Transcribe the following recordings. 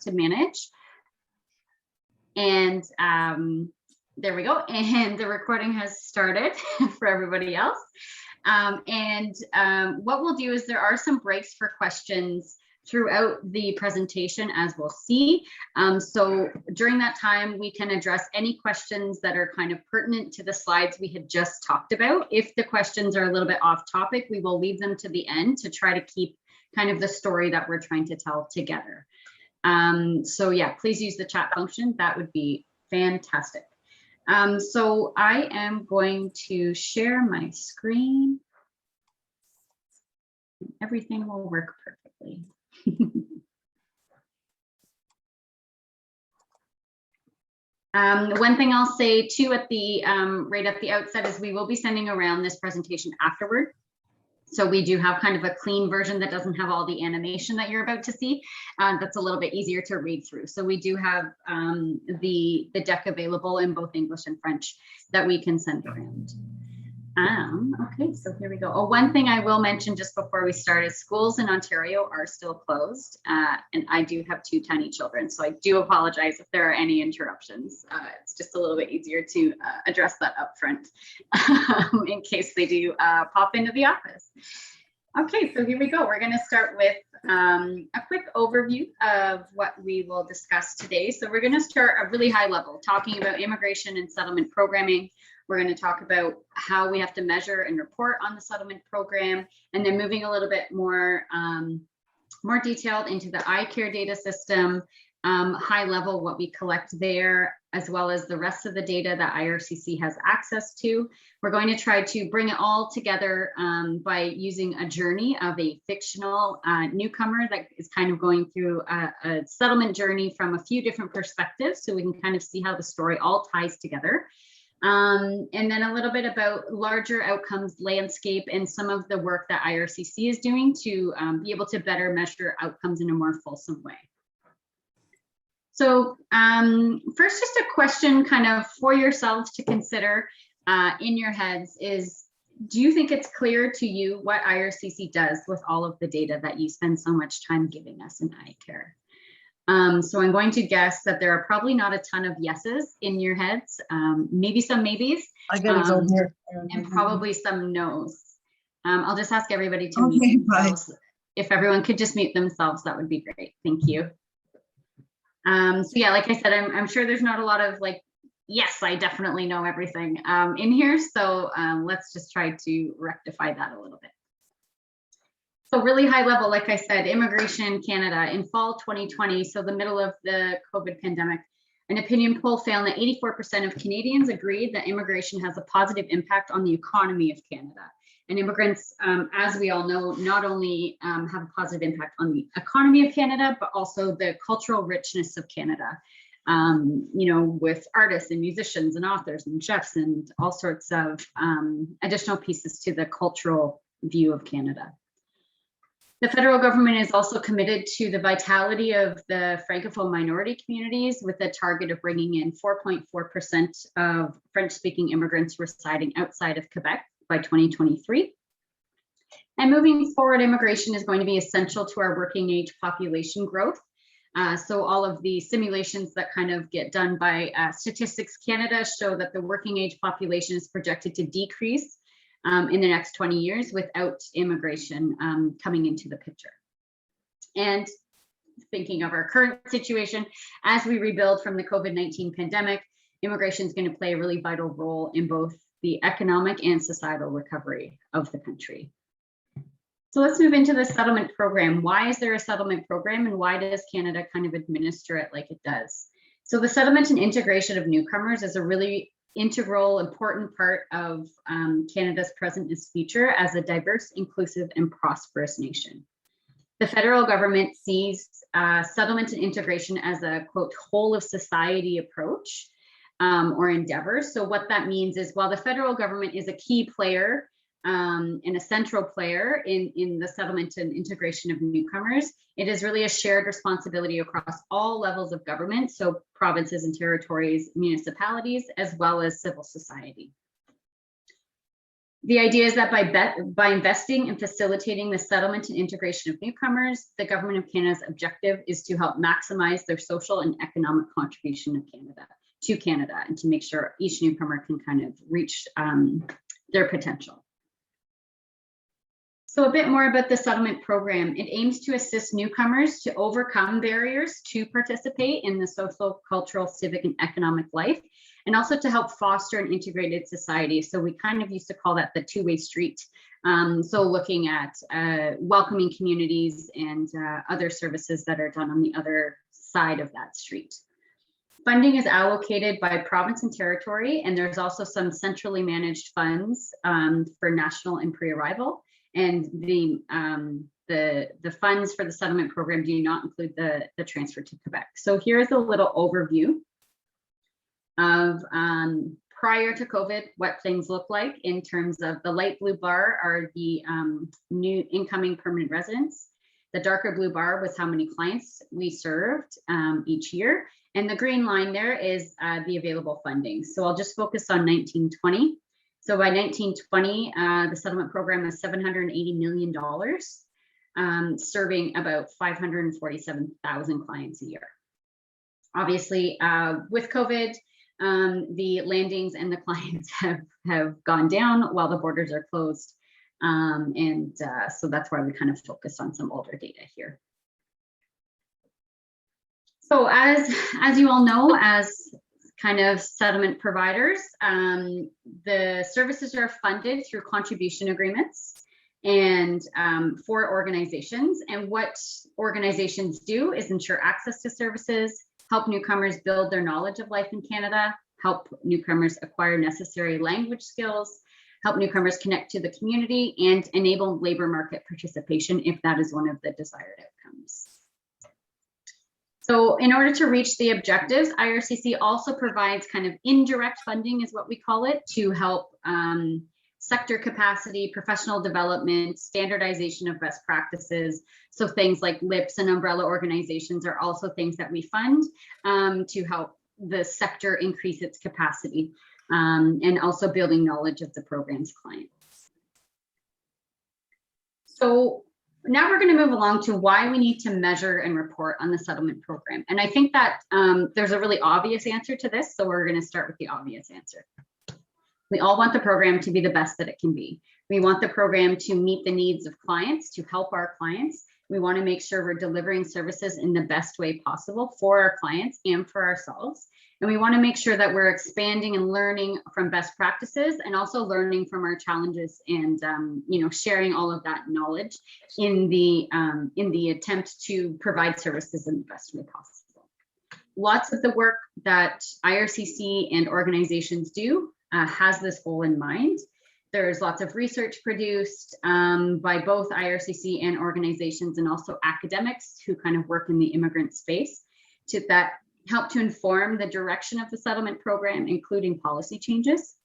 to manage. And there we go. And the recording has started for everybody else. What we'll do is there are some breaks for questions throughout the presentation, as we'll see. So during that time, we can address any questions that are kind of pertinent to the slides we had just talked about. If the questions are a little bit off topic, we will leave them to the end to try to keep kind of the story that we're trying to tell together. So yeah, please use the chat function. That would be fantastic. So I am going to share my screen. Everything will work perfectly. One thing I'll say too at the right at the outset is we will be sending around this presentation afterward. So we do have kind of a clean version that doesn't have all the animation that you're about to see. That's a little bit easier to read through. So we do have the deck available in both English and French that we can send around. Okay, so here we go. Oh, one thing I will mention just before we start is schools in Ontario are still closed, and I do have 2 tiny children, so I do apologize if there are any interruptions. It's just a little bit easier to address that up front in case they do pop into the office. Okay, so here we go. We're going to start with a quick overview of what we will discuss today. So we're going to start at a really high level, talking about immigration and settlement programming. We're going to talk about how we have to measure and report on the settlement program, and then moving a little bit more, more detailed into the iCare data system, high level what we collect there, as well as the rest of the data that IRCC has access to. We're going to try to bring it all together by using a journey of a fictional newcomer that is kind of going through a settlement journey from a few different perspectives, so we can kind of see how the story all ties together. And then a little bit about larger outcomes landscape and some of the work that IRCC is doing to be able to better measure outcomes in a more fulsome way. So first, just a question kind of for yourselves to consider in your heads is, do you think it's clear to you what IRCC does with all of the data that you spend so much time giving us in iCare? So I'm going to guess that there are probably not a ton of yeses in your heads, maybe some maybes, and probably some nos. I'll just ask everybody to mute themselves. If everyone could just mute themselves, that would be great. Thank you. So yeah, like I said, I'm sure there's not a lot of like, yes, I definitely know everything in here. So let's just try to rectify that a little bit. So really high level, like I said, Immigration Canada in fall 2020, so the middle of the COVID pandemic, an opinion poll found that 84% of Canadians agreed that immigration has a positive impact on the economy of Canada. And immigrants, as we all know, not only have a positive impact on the economy of Canada, but also the cultural richness of Canada. You know, with artists and musicians and authors and chefs and all sorts of additional pieces to the cultural view of Canada. The federal government is also committed to the vitality of the Francophone minority communities with a target of bringing in 4.4% of French-speaking immigrants residing outside of Quebec by 2023. And moving forward, immigration is going to be essential to our working age population growth. So all of the simulations that kind of get done by Statistics Canada show that the working age population is projected to decrease in the next 20 years without immigration coming into the picture. And thinking of our current situation, as we rebuild from the COVID-19 pandemic, immigration is going to play a really vital role in both the economic and societal recovery of the country. So let's move into the settlement program. Why is there a settlement program, and why does Canada kind of administer it like it does? So the settlement and integration of newcomers is a really integral, important part of Canada's present and future as a diverse, inclusive, and prosperous nation. The federal government sees settlement and integration as a, quote, whole of society approach or endeavor. So what that means is, while the federal government is a key player and a central player in the settlement and integration of newcomers, it is really a shared responsibility across all levels of government, so provinces and territories, municipalities, as well as civil society. The idea is that by investing and facilitating the settlement and integration of newcomers, the Government of Canada's objective is to help maximize their social and economic contribution to Canada, and to make sure each newcomer can kind of reach their potential. So a bit more about the settlement program. It aims to assist newcomers to overcome barriers to participate in the social, cultural, civic, and economic life, and also to help foster an integrated society. So we kind of used to call that the two-way street. So looking at welcoming communities and other services that are done on the other side of that street. Funding is allocated by province and territory, and there's also some centrally managed funds for national and pre-arrival. And the funds for the settlement program do not include the transfer to Quebec. So here's a little overview of prior to COVID, what things look like in terms of the light blue bar are the new incoming permanent residents. The darker blue bar was how many clients we served each year. And the green line there is the available funding. So I'll just focus on 1920. So by 1920, the settlement program was $780 million, serving about 547,000 clients a year. Obviously, with COVID, the landings and the clients have gone down while the borders are closed. So that's why we kind of focus on some older data here. So as you all know, as kind of settlement providers, the services are funded through contribution agreements and for organizations. And what organizations do is ensure access to services, help newcomers build their knowledge of life in Canada, help newcomers acquire necessary language skills, help newcomers connect to the community, and enable labor market participation if that is one of the desired outcomes. So in order to reach the objectives, IRCC also provides kind of indirect funding, is what we call it, to help sector capacity, professional development, standardization of best practices. So things like LIPS and umbrella organizations are also things that we fund to help the sector increase its capacity, and also building knowledge of the program's clients. So now we're going to move along to why we need to measure and report on the settlement program. And I think that there's a really obvious answer to this, so we're going to start with the obvious answer. We all want the program to be the best that it can be. We want the program to meet the needs of clients, to help our clients. We want to make sure we're delivering services in the best way possible for our clients and for ourselves. And we want to make sure that we're expanding and learning from best practices, and also learning from our challenges, and sharing all of that knowledge in the attempt to provide services in the best way possible. Lots of the work that IRCC and organizations do has this goal in mind. There's lots of research produced by both IRCC and organizations, and also academics who kind of work in the immigrant space that help to inform the direction of the settlement program, including policy changes.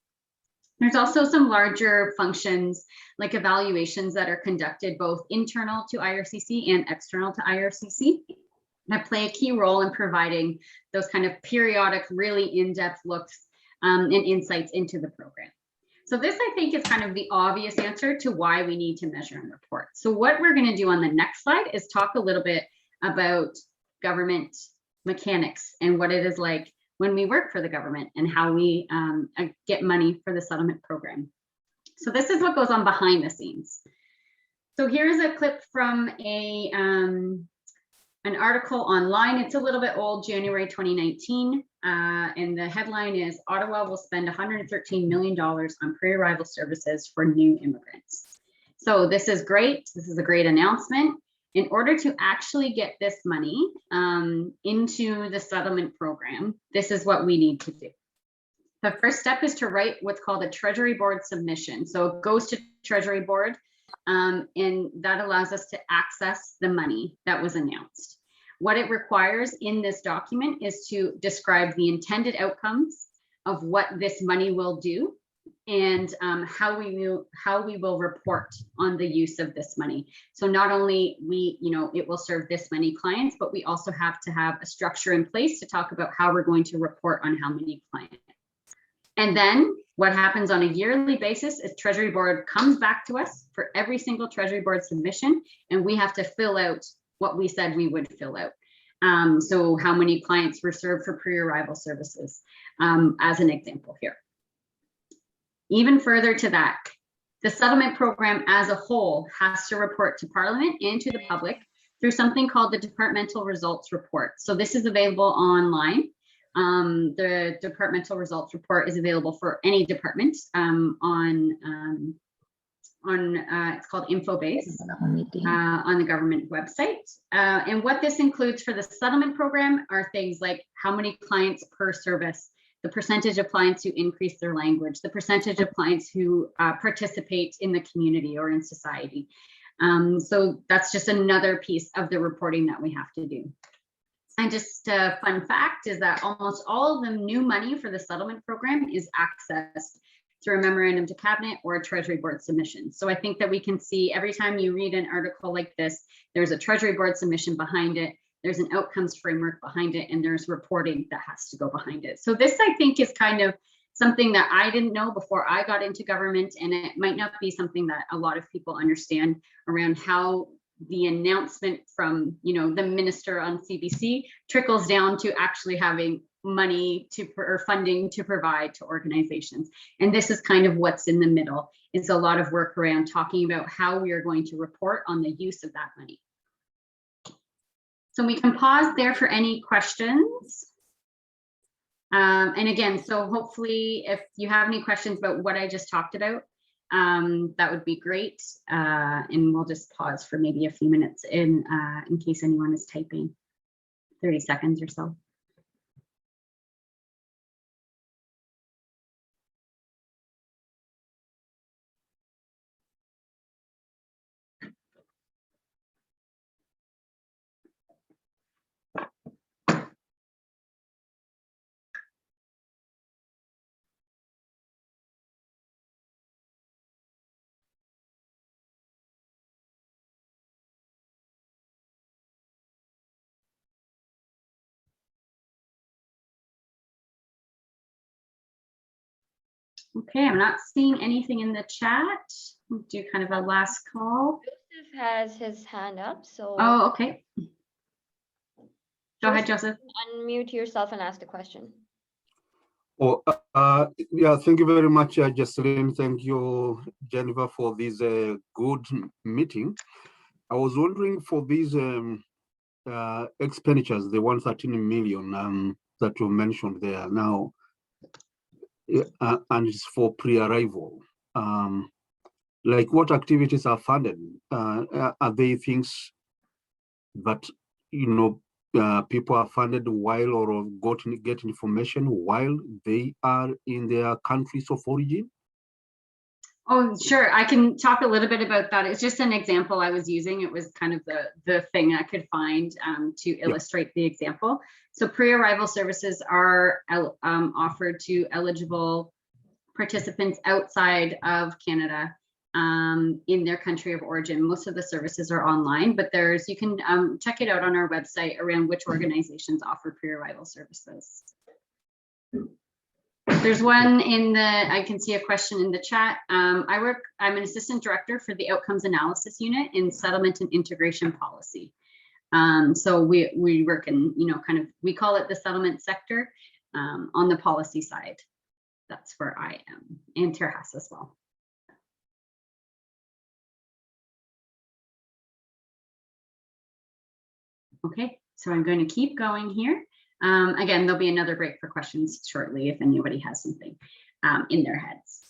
There's also some larger functions like evaluations that are conducted both internal to IRCC and external to IRCC that play a key role in providing those kind of periodic, really in-depth looks and insights into the program. So this, I think, is kind of the obvious answer to why we need to measure and report. So what we're going to do on the next slide is talk a little bit about government mechanics and what it is like when we work for the government, and how we get money for the settlement program. So this is what goes on behind the scenes. So here's a clip from an article online. It's a little bit old, January 2019, and the headline is Ottawa will spend $113 million on pre-arrival services for new immigrants. So this is great. This is a great announcement. In order to actually get this money into the settlement program, this is what we need to do. The first step is to write what's called a Treasury Board submission. So it goes to Treasury Board, and that allows us to access the money that was announced. What it requires in this document is to describe the intended outcomes of what this money will do, and how we will report on the use of this money. So not only it will serve this many clients, but we also have to have a structure in place to talk about how we're going to report on how many clients. And then What happens on a yearly basis is Treasury Board comes back to us for every single Treasury Board submission, and we have to fill out what we said we would fill out. So how many clients were served for pre-arrival services, as an example here. Even further to that, the settlement program as a whole has to report to Parliament and to the public through something called the Departmental Results Report. So this is available online. The Departmental Results Report is available for any department it's called InfoBase on the government website. And what this includes for the settlement program are things like how many clients per service, the percentage of clients who increase their language, the percentage of clients who participate in the community or in society. So that's just another piece of the reporting that we have to do. And just a fun fact is that almost all of the new money for the settlement program is accessed through a memorandum to cabinet or a Treasury Board submission. So I think that we can see every time you read an article like this, there's a Treasury Board submission behind it, there's an outcomes framework behind it, and there's reporting that has to go behind it. So this, I think, is kind of something that I didn't know before I got into government, and it might not be something that a lot of people understand around how the announcement from, you know, the minister on CBC trickles down to actually having money to or funding to provide to organizations. And this is kind of what's in the middle. It's a lot of work around talking about how we are going to report on the use of that money. So we can pause there for any questions. And again, so hopefully if you have any questions about what I just talked about, that would be great. And we'll just pause for maybe a few minutes in case anyone is typing, 30 seconds or so. Okay, I'm not seeing anything in the chat. We'll do kind of a last call. Joseph has his hand up, so. Oh, okay. Go ahead, Joseph. Unmute yourself and ask the question. Oh, yeah, thank you very much, Jocelyn. Thank you, Jennifer, for this good meeting. I was wondering for these expenditures, the 113 million that you mentioned there now, and it's for pre-arrival. Like what activities are funded? Are they things that, you know, people are funded while or get information while they are in their countries of origin? Oh, sure. I can talk a little bit about that. It's just an example I was using. It was kind of the thing I could find to illustrate the example. So pre-arrival services are offered to eligible participants outside of Canada in their country of origin. Most of the services are online, but you can check it out on our website around which organizations offer pre-arrival services. There's one I can see a question in the chat. I'm an assistant director for the outcomes analysis unit in settlement and integration policy. So we work in, you know, kind of, we call it the settlement sector on the policy side. That's where I am, and Terhas as well. Okay, so I'm going to keep going here. Again, there'll be another break for questions shortly if anybody has something in their heads.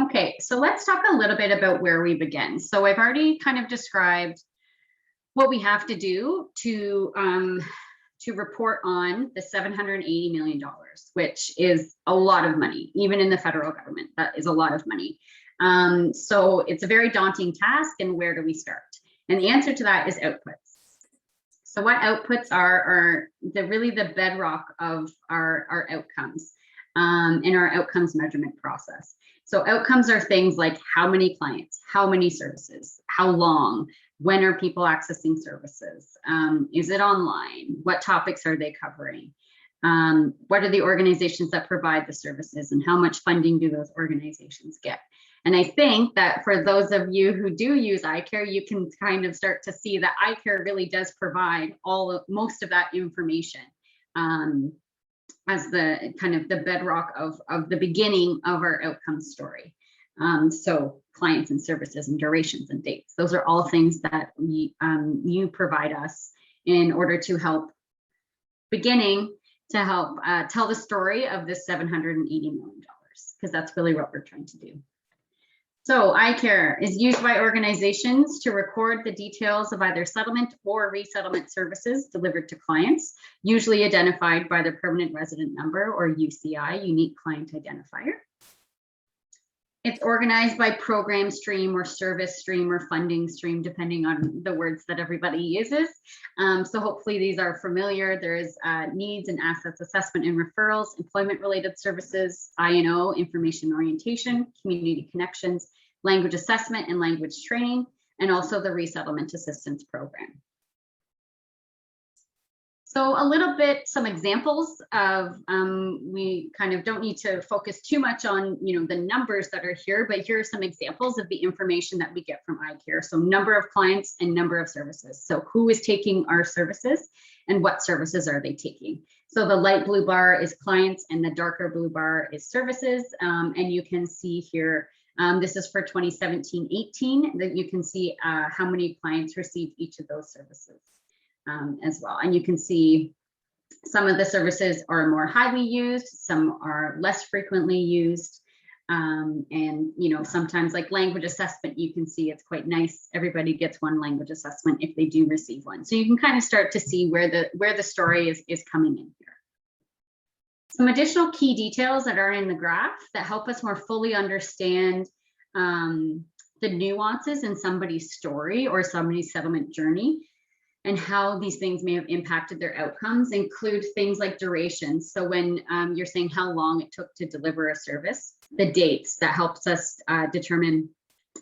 Okay, so let's talk a little bit about where we begin. So I've already kind of described what we have to do to report on the $780 million, which is a lot of money, even in the federal government. That is a lot of money. So it's a very daunting task, and where do we start? And the answer to that is outputs. So what outputs are really the bedrock of our outcomes in our outcomes measurement process. So outcomes are things like how many clients, how many services, how long, when are people accessing services, is it online, what topics are they covering, What are the organizations that provide the services, and how much funding do those organizations get? And I think that for those of you who do use iCare, you can kind of start to see that iCare really does provide most of that information as the kind of the bedrock of the beginning of our outcome story. So clients and services and durations and dates, those are all things that you provide us in order to help tell the story of this $780 million, because that's really what we're trying to do. So iCare is used by organizations to record the details of either settlement or resettlement services delivered to clients, usually identified by their permanent resident number, or UCI, unique client identifier. It's organized by program stream or service stream or funding stream, depending on the words that everybody uses. So hopefully these are familiar. There's needs and assets assessment and referrals, employment related services, I&O, information orientation, community connections, language assessment and language training, and also the resettlement assistance program. So a little bit, some examples of, we kind of don't need to focus too much on, the numbers that are here, but here are some examples of the information that we get from iCare. So number of clients and number of services. So who is taking our services and what services are they taking? So the light blue bar is clients and the darker blue bar is services. And you can see here, this is for 2017-18, that you can see how many clients received each of those services. As well. And you can see some of the services are more highly used, some are less frequently used. And, sometimes like language assessment, you can see it's quite nice. Everybody gets one language assessment if they do receive one. So you can kind of start to see where the story is coming in here. Some additional key details that are in the graph that help us more fully understand the nuances in somebody's story or somebody's settlement journey, and how these things may have impacted their outcomes include things like duration. So when you're saying how long it took to deliver a service, the dates that helps us determine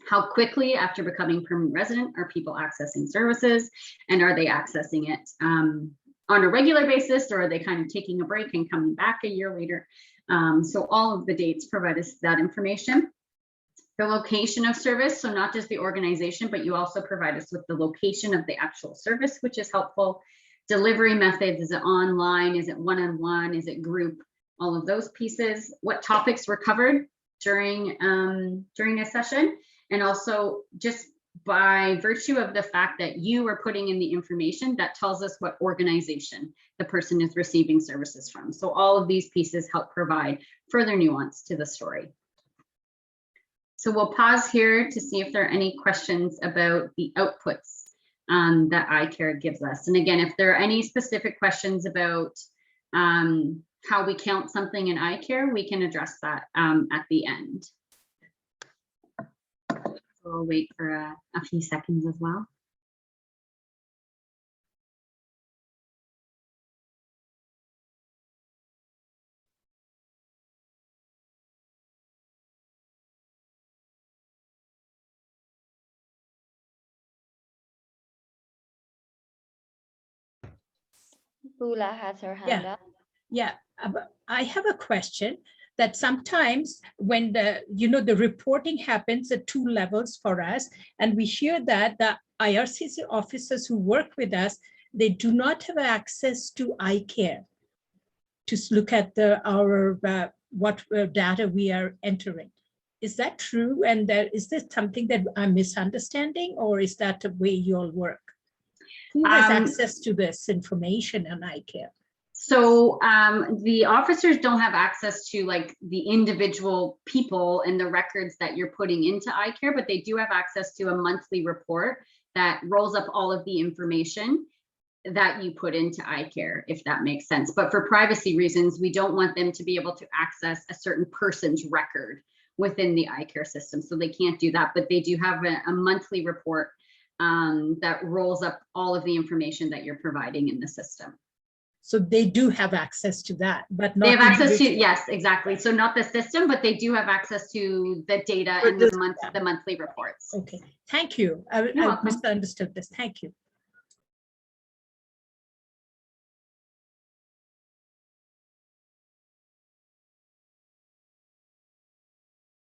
how quickly after becoming permanent resident are people accessing services, and are they accessing it on a regular basis, or are they kind of taking a break and coming back a year later? So all of the dates provide us that information. The location of service, so not just the organization, but you also provide us with the location of the actual service, which is helpful. Delivery methods, is it online, is it one-on-one, is it group, all of those pieces. What topics were covered during a session, and also just by virtue of the fact that you are putting in the information, that tells us what organization the person is receiving services from. So all of these pieces help provide further nuance to the story. So we'll pause here to see if there are any questions about the outputs that iCare gives us. And again, if there are any specific questions about how we count something in iCare, we can address that at the end. So we'll wait for a few seconds as well. Bula has her hand up. Yeah, I have a question that sometimes when the reporting happens at 2 levels for us, and we hear that the IRCC officers who work with us, they do not have access to iCare to look at what data we are entering. Is that true? And is this something that I'm misunderstanding, or is that the way you all work? Who has access to this information on iCare? So the officers don't have access to like the individual people and the records that you're putting into iCare, but they do have access to a monthly report that rolls up all of the information that you put into iCare, if that makes sense. But for privacy reasons, we don't want them to be able to access a certain person's record within the iCare system. So they can't do that, but they do have a monthly report that rolls up all of the information that you're providing in the system. So they do have access to that, but not they have access to, yes, exactly. So not the system, but they do have access to the data and the monthly reports. Okay, thank you. I misunderstood this. Thank you.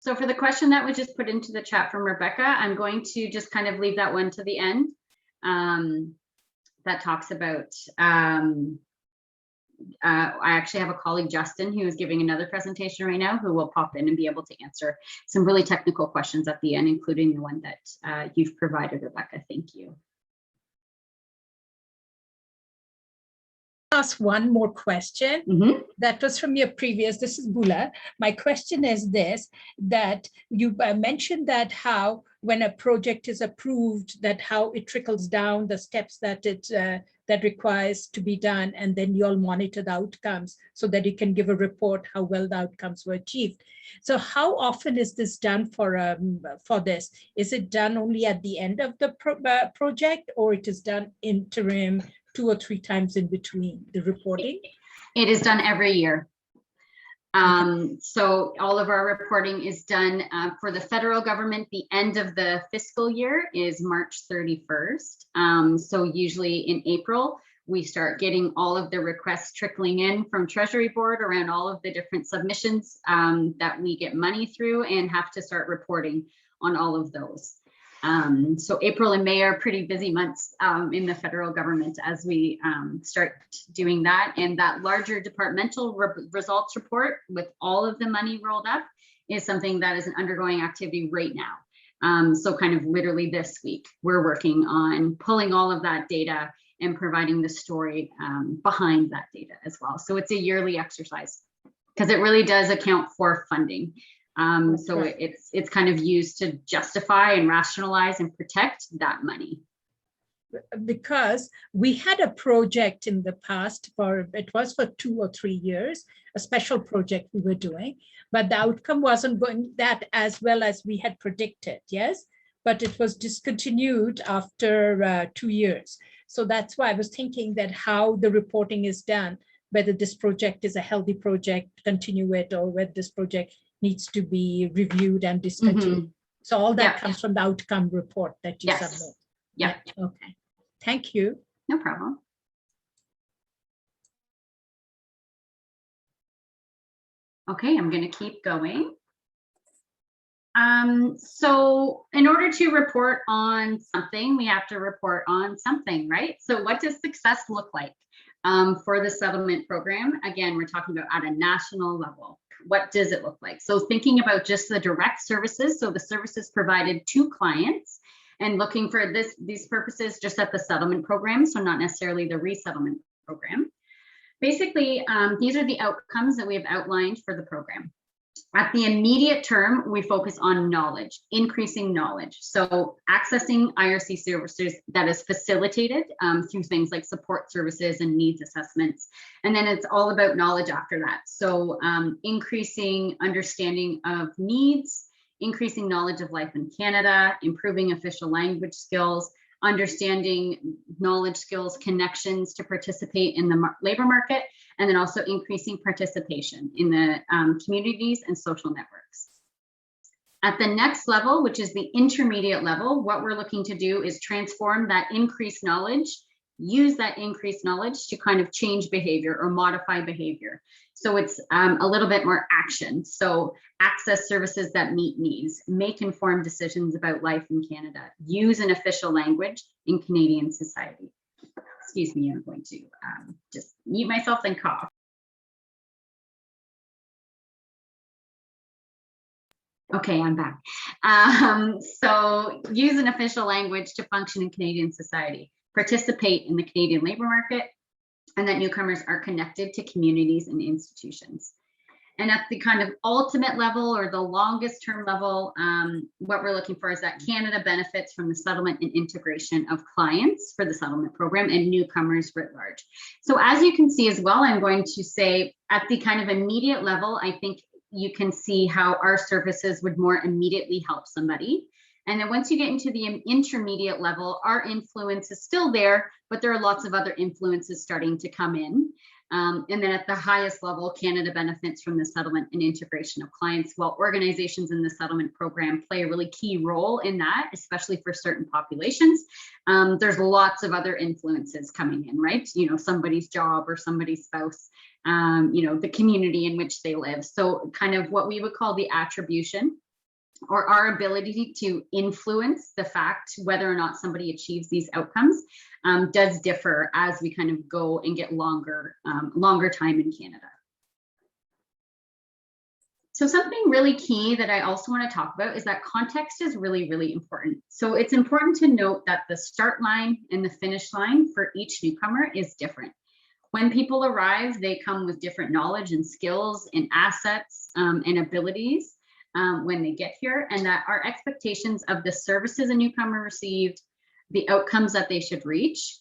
So for the question that was just put into the chat from Rebecca, I'm going to just kind of leave that one to the end. That talks about, I actually have a colleague, Justin, who is giving another presentation right now, who will pop in and be able to answer some really technical questions at the end, including the one that you've provided, Rebecca. Thank you. Ask one more question. That was from your previous, this is Bula. My question is this, that you mentioned that how when a project is approved, that how it trickles down the steps that it that requires to be done, and then you all monitor the outcomes so that you can give a report how well the outcomes were achieved. So how often is this done for this? Is it done only at the end of the project, or it is done interim 2 or 3 times in between the reporting? It is done every year. So all of our reporting is done for the federal government. The end of the fiscal year is March 31st. So usually in April, we start getting all of the requests trickling in from Treasury Board around all of the different submissions that we get money through, and have to start reporting on all of those. So April and May are pretty busy months in the federal government as we start doing that. And that larger departmental results report with all of the money rolled up is something that is an undergoing activity right now. So kind of literally this week, we're working on pulling all of that data and providing the story behind that data as well. So it's a yearly exercise because it really does account for funding. So right. it's kind of used to justify and rationalize and protect that money. Because we had a project in the past it was for 2 or 3 years, a special project we were doing, but the outcome wasn't going that as well as we had predicted, yes? But it was discontinued after 2 years. So that's why I was thinking that how the reporting is done, whether this project is a healthy project, continue it, or whether this project needs to be reviewed and discontinued. So all that comes from the outcome report that you submit. Yeah. Okay. Thank you. No problem. Okay, I'm going to keep going. So in order to report on something, we have to report on something, right? So what does success look like for the settlement program? Again, we're talking about at a national level. What does it look like? So thinking about just the direct services, so the services provided to clients, and looking for these purposes just at the settlement program, so not necessarily the resettlement program. Basically, these are the outcomes that we have outlined for the program. At the immediate term, we focus on knowledge, increasing knowledge. So accessing IRC services that is facilitated through things like support services and needs assessments. And then it's all about knowledge after that. So increasing understanding of needs, increasing knowledge of life in Canada, improving official language skills, understanding knowledge skills, connections to participate in the labor market, and then also increasing participation in the communities and social networks. At the next level, which is the intermediate level, what we're looking to do is transform that increased knowledge, use that increased knowledge to kind of change behavior or modify behavior. So it's a little bit more action. So access services that meet needs, make informed decisions about life in Canada, use an official language in Canadian society. Excuse me, I'm going to just mute myself and cough. Okay, I'm back. So use an official language to function in Canadian society, participate in the Canadian labor market, and that newcomers are connected to communities and institutions. And at the kind of ultimate level or the longest term level, what we're looking for is that Canada benefits from the settlement and integration of clients for the settlement program and newcomers writ large. So as you can see as well, I'm going to say at the kind of immediate level, I think you can see how our services would more immediately help somebody. And then once you get into the intermediate level, our influence is still there, but there are lots of other influences starting to come in. And then at the highest level, Canada benefits from the settlement and integration of clients, while organizations in the settlement program play a really key role in that, especially for certain populations. There's lots of other influences coming in, right? You know, somebody's job or somebody's spouse, you know, the community in which they live. So kind of what we would call the attribution or our ability to influence the fact whether or not somebody achieves these outcomes does differ as we kind of go and get longer time in Canada. So something really key that I also want to talk about is that context is really, really important. So it's important to note that the start line and the finish line for each newcomer is different. When people arrive, they come with different knowledge and skills and assets and abilities when they get here, and that our expectations of the services a newcomer received, the outcomes that they should reach,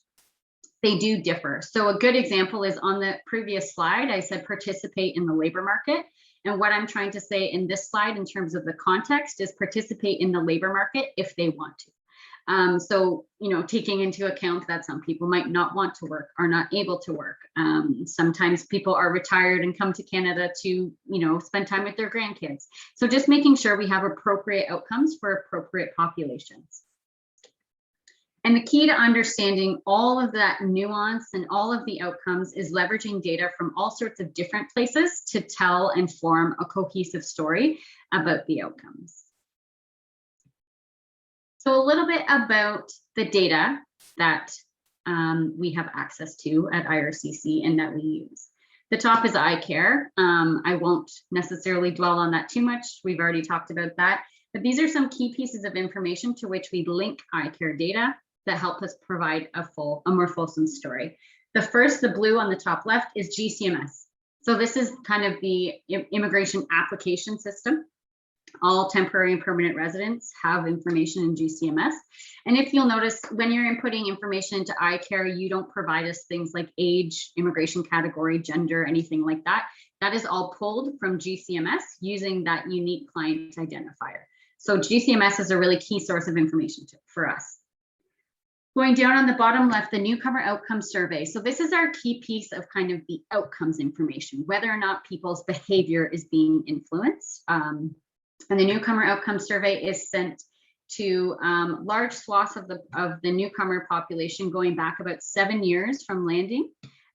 they do differ. So a good example is on the previous slide, I said participate in the labor market. And what I'm trying to say in this slide in terms of the context is participate in the labor market if they want to. So, you know, taking into account that some people might not want to work, are not able to work. Sometimes people are retired and come to Canada to, you know, spend time with their grandkids. So just making sure we have appropriate outcomes for appropriate populations. And the key to understanding all of that nuance and all of the outcomes is leveraging data from all sorts of different places to tell and form a cohesive story about the outcomes. So a little bit about the data that we have access to at IRCC and that we use. The top is iCare. I won't necessarily dwell on that too much. We've already talked about that. But these are some key pieces of information to which we link iCare data that help us provide a more fulsome story. The first, the blue on the top left, is GCMS. So this is kind of the immigration application system. All temporary and permanent residents have information in GCMS. And if you'll notice, when you're inputting information into iCare, you don't provide us things like age, immigration category, gender, anything like that. That is all pulled from GCMS using that unique client identifier. So GCMS is a really key source of information for us. Going down on the bottom left, the newcomer outcome survey. So this is our key piece of kind of the outcomes information, whether or not people's behavior is being influenced. And the newcomer outcome survey is sent to large swaths of the newcomer population going back about 7 years from landing.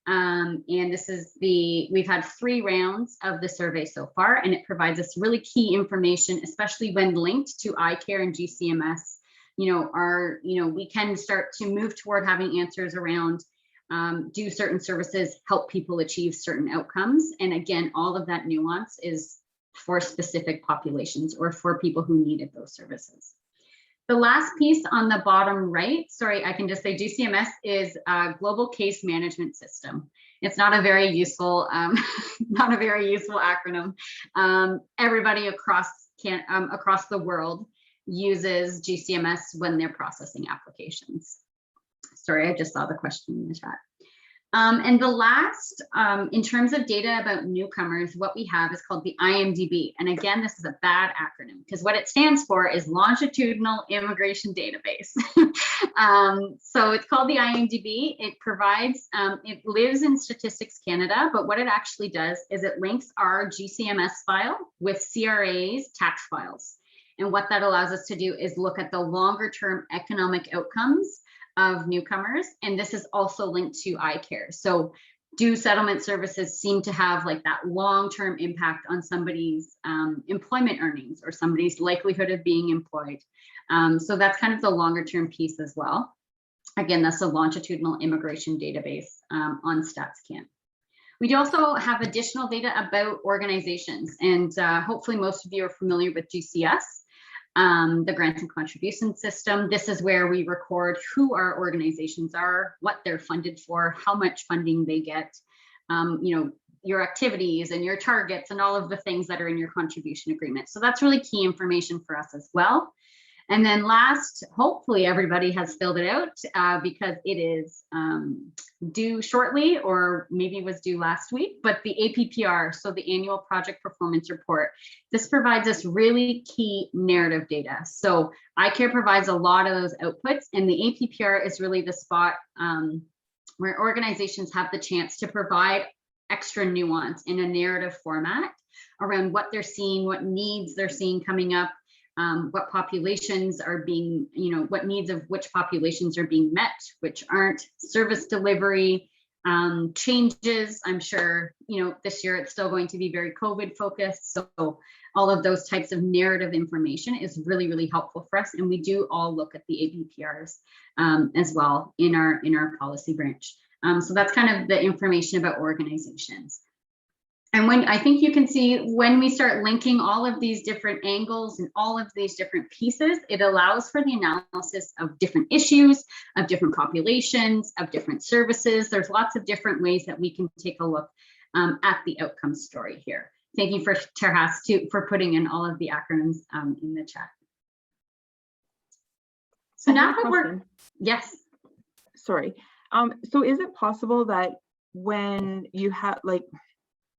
And this is we've had 3 rounds of the survey so far, and it provides us really key information, especially when linked to iCare and GCMS. We can start to move toward having answers around do certain services help people achieve certain outcomes? And again, all of that nuance is for specific populations or for people who needed those services. The last piece on the bottom right, sorry, I can just say GCMS is a global case management system. It's not a very useful, acronym. Everybody across the world uses GCMS when they're processing applications. Sorry, I just saw the question in the chat. And the last, in terms of data about newcomers, what we have is called the IMDb. And again, this is a bad acronym because what it stands for is Longitudinal Immigration Database. So it's called the IMDb. It provides, it lives in Statistics Canada, but what it actually does is it links our GCMS file with CRA's tax files. And what that allows us to do is look at the longer term economic outcomes of newcomers. And this is also linked to iCare. So do settlement services seem to have like that long-term impact on somebody's employment earnings or somebody's likelihood of being employed? So that's kind of the longer term piece as well. Again, that's a longitudinal immigration database on StatsCan. We do also have additional data about organizations, and hopefully most of you are familiar with GCS. The grants and contribution system. This is where we record who our organizations are, what they're funded for, how much funding they get, your activities and your targets and all of the things that are in your contribution agreement. So that's really key information for us as well. And then last, hopefully everybody has filled it out because it is due shortly, or maybe was due last week, but the APPR, so the Annual Project Performance Report. This provides us really key narrative data. So iCare provides a lot of those outputs, and the APPR is really the spot where organizations have the chance to provide extra nuance in a narrative format around what they're seeing, what needs they're seeing coming up, what populations are being, what needs of which populations are being met, which aren't, service delivery, changes. I'm sure, this year it's still going to be very COVID focused. So all of those types of narrative information is really, really helpful for us. And we do all look at the ABPRs as well in our policy branch. So that's kind of the information about organizations. And when I think you can see when we start linking all of these different angles and all of these different pieces, it allows for the analysis of different issues, of different populations, of different services. There's lots of different ways that we can take a look at the outcome story here. Thank you for Terhas for putting in all of the acronyms in the chat. So now that we're, yes. Sorry. So is it possible that when you have, like,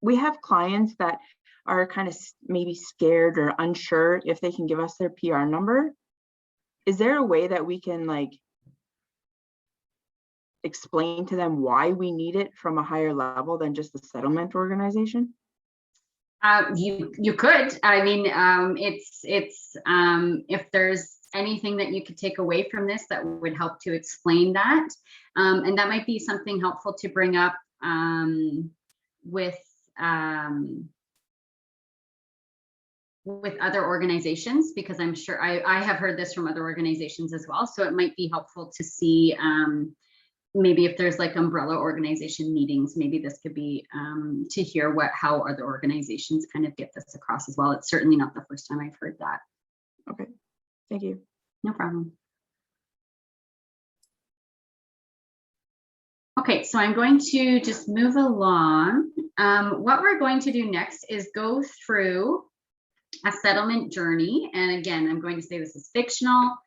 we have clients that are kind of maybe scared or unsure if they can give us their PR number? Is there a way that we can like explain to them why we need it from a higher level than just the settlement organization? You could. I mean, if there's anything that you could take away from this that would help to explain that, and that might be something helpful to bring up with other organizations, because I'm sure I have heard this from other organizations as well. So it might be helpful to see maybe if there's like umbrella organization meetings, maybe this could be to hear how other organizations kind of get this across as well. It's certainly not the first time I've heard that. Okay, thank you. No problem. Okay, so I'm going to just move along. What we're going to do next is go through a settlement journey. And again, I'm going to say this is fictional.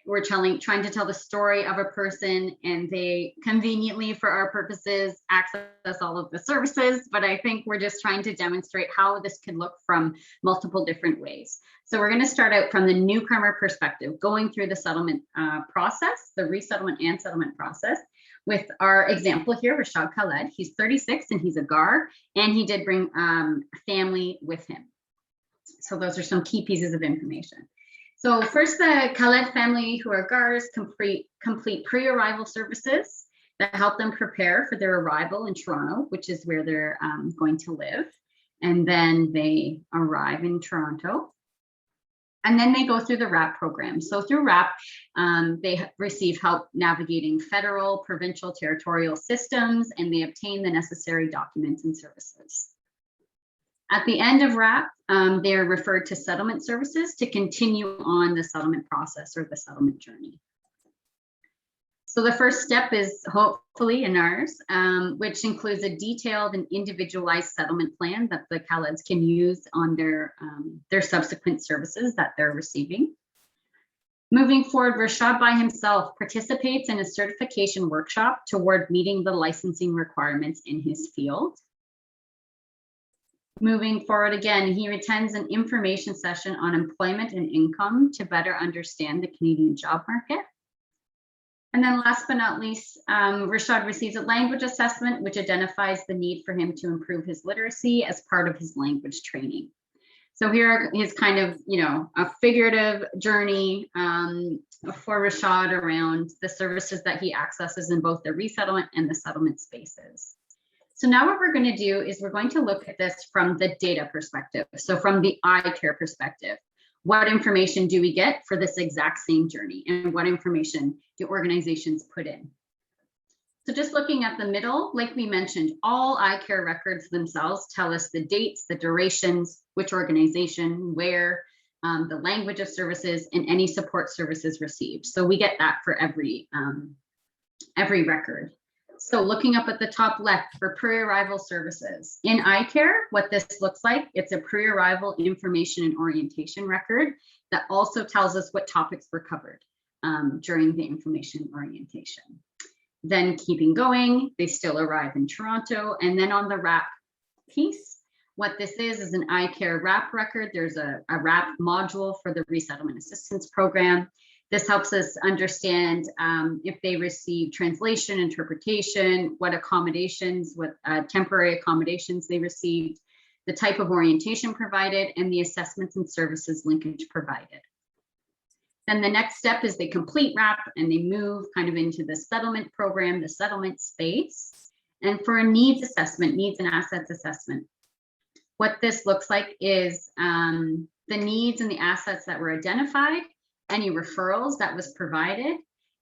We're trying to tell the story of a person, and they conveniently, for our purposes, access all of the services. But I think we're just trying to demonstrate how this can look from multiple different ways. So we're going to start out from the newcomer perspective, going through the settlement process, the resettlement and settlement process, with our example here, Rashad Khaled. He's 36 and he's a GAR, and he did bring family with him. So those are some key pieces of information. So first, the Khaled family, who are GARs, complete pre-arrival services that help them prepare for their arrival in Toronto, which is where they're going to live. And then they arrive in Toronto. And then they go through the RAP program. So through RAP, they receive help navigating federal, provincial, territorial systems, and they obtain the necessary documents and services. At the end of RAP, they're referred to settlement services to continue on the settlement process or the settlement journey. So the first step is hopefully in ours, which includes a detailed and individualized settlement plan that the Khaleds can use on their subsequent services that they're receiving. Moving forward, Rashad by himself participates in a certification workshop toward meeting the licensing requirements in his field. Moving forward again, he attends an information session on employment and income to better understand the Canadian job market. And then last but not least, Rashad receives a language assessment, which identifies the need for him to improve his literacy as part of his language training. So here is kind of, a figurative journey for Rashad around the services that he accesses in both the resettlement and the settlement spaces. So now what we're going to do is we're going to look at this from the data perspective. So from the iCare perspective, what information do we get for this exact same journey, and what information do organizations put in? So just looking at the middle, like we mentioned, all iCare records themselves tell us the dates, the durations, which organization, where, the language of services, and any support services received. So we get that for every record. So looking up at the top left for pre-arrival services. In iCare, what this looks like, it's a pre-arrival information and orientation record that also tells us what topics were covered during the information orientation. Then keeping going, they still arrive in Toronto. And then on the RAP piece, what this is an iCare RAP record. There's a RAP module for the Resettlement Assistance Program. This helps us understand if they receive translation, interpretation, what accommodations, what temporary accommodations they received, the type of orientation provided, and the assessments and services linkage provided. Then the next step is they complete RAP and they move kind of into the settlement program, the settlement space. And for a needs assessment, needs and assets assessment, what this looks like is the needs and the assets that were identified, any referrals that was provided,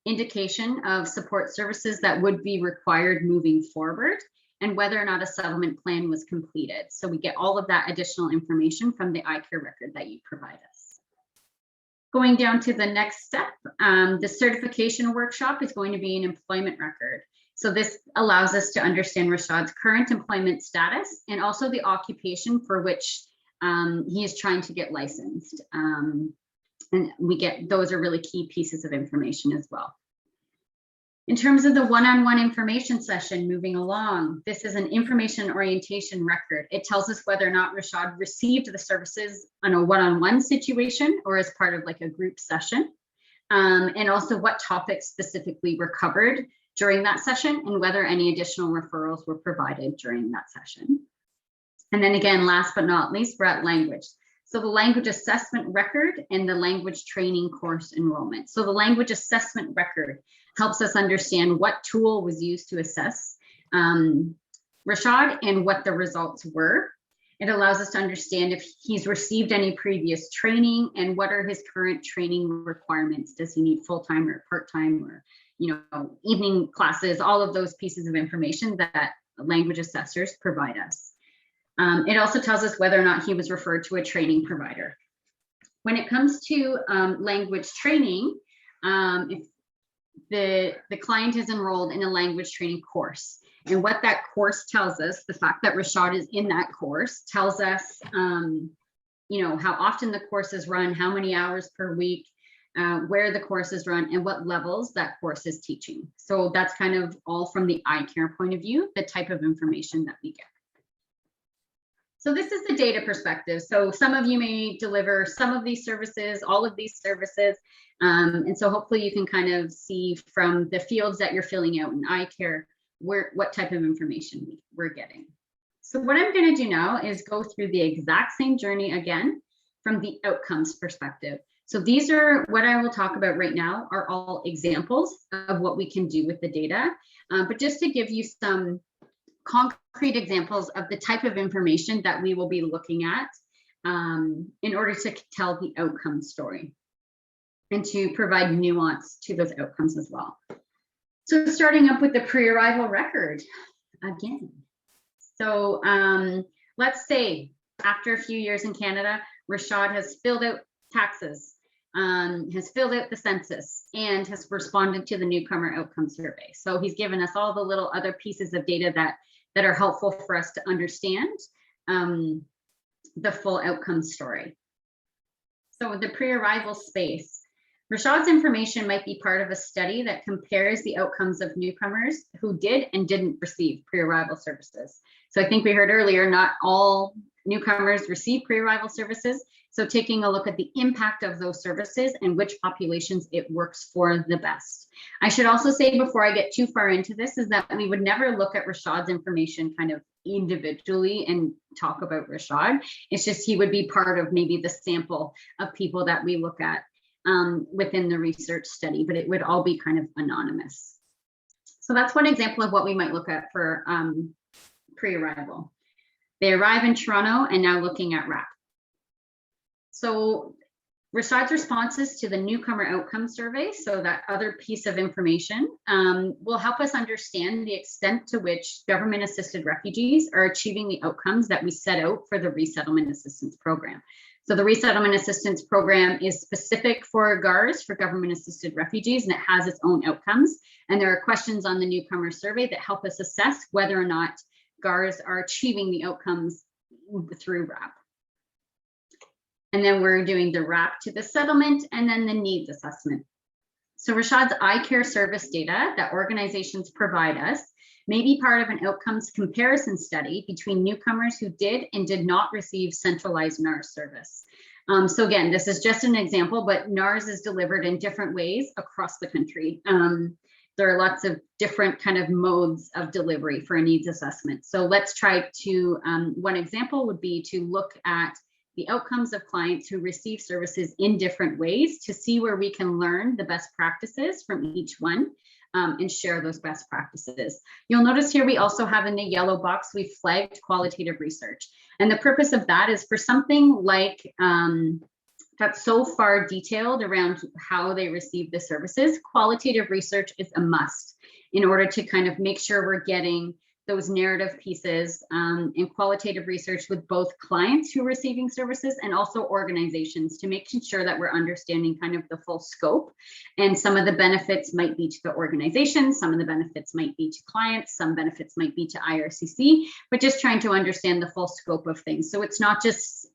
indication of support services that would be required moving forward, and whether or not a settlement plan was completed. So we get all of that additional information from the iCare record that you provide us. Going down to the next step, the certification workshop is going to be an employment record. So this allows us to understand Rashad's current employment status and also the occupation for which he is trying to get licensed. And we get, those are really key pieces of information as well. In terms of the one-on-one information session moving along, this is an information orientation record. It tells us whether or not Rashad received the services on a one-on-one situation or as part of like a group session. And also what topics specifically were covered during that session and whether any additional referrals were provided during that session. And then again, last but not least, we're at language. So the language assessment record and the language training course enrollment. So the language assessment record helps us understand what tool was used to assess Rashad and what the results were. It allows us to understand if he's received any previous training and what are his current training requirements. Does he need full-time or part-time or evening classes, all of those pieces of information that language assessors provide us. It also tells us whether or not he was referred to a training provider. When it comes to language training, if the client is enrolled in a language training course, and what that course tells us, the fact that Rashad is in that course tells us, how often the course is run, how many hours per week, where the course is run, and what levels that course is teaching. So that's kind of all from the iCare point of view, the type of information that we get. So this is the data perspective. So some of you may deliver some of these services, all of these services. And so hopefully you can kind of see from the fields that you're filling out in iCare, what type of information we're getting. So what I'm going to do now is go through the exact same journey again from the outcomes perspective. So these are what I will talk about right now are all examples of what we can do with the data. But just to give you some concrete examples of the type of information that we will be looking at in order to tell the outcome story and to provide nuance to those outcomes as well. So starting up with the pre-arrival record again. So let's say after a few years in Canada, Rashad has filled out taxes, has filled out the census, and has responded to the newcomer outcome survey. So he's given us all the little other pieces of data that are helpful for us to understand the full outcome story. So the pre-arrival space, Rashad's information might be part of a study that compares the outcomes of newcomers who did and didn't receive pre-arrival services. So I think we heard earlier, not all newcomers receive pre-arrival services. So taking a look at the impact of those services and which populations it works for the best. I should also say before I get too far into this is that we would never look at Rashad's information kind of individually and talk about Rashad. It's just he would be part of maybe the sample of people that we look at within the research study, but it would all be kind of anonymous. So that's one example of what we might look at for pre-arrival. They arrive in Toronto and now looking at RAP. So Rashad's responses to the newcomer outcome survey, so that other piece of information, will help us understand the extent to which government-assisted refugees are achieving the outcomes that we set out for the resettlement assistance program. So the resettlement assistance program is specific for GARs, for government-assisted refugees, and it has its own outcomes. And there are questions on the newcomer survey that help us assess whether or not GARs are achieving the outcomes through RAP. And then we're doing the RAP to the settlement and then the needs assessment. So Rashad's iCare service data that organizations provide us may be part of an outcomes comparison study between newcomers who did and did not receive centralized NARS service. So again, this is just an example, but NARS is delivered in different ways across the country. There are lots of different kind of modes of delivery for a needs assessment. So let's try to, one example would be to look at the outcomes of clients who receive services in different ways to see where we can learn the best practices from each one and share those best practices. You'll notice here we also have in the yellow box, we've flagged qualitative research. And the purpose of that is for something like that's so far detailed around how they receive the services, qualitative research is a must in order to kind of make sure we're getting those narrative pieces and qualitative research with both clients who are receiving services and also organizations to make sure that we're understanding kind of the full scope. And some of the benefits might be to the organization, some of the benefits might be to clients, some benefits might be to IRCC, but just trying to understand the full scope of things. So it's not just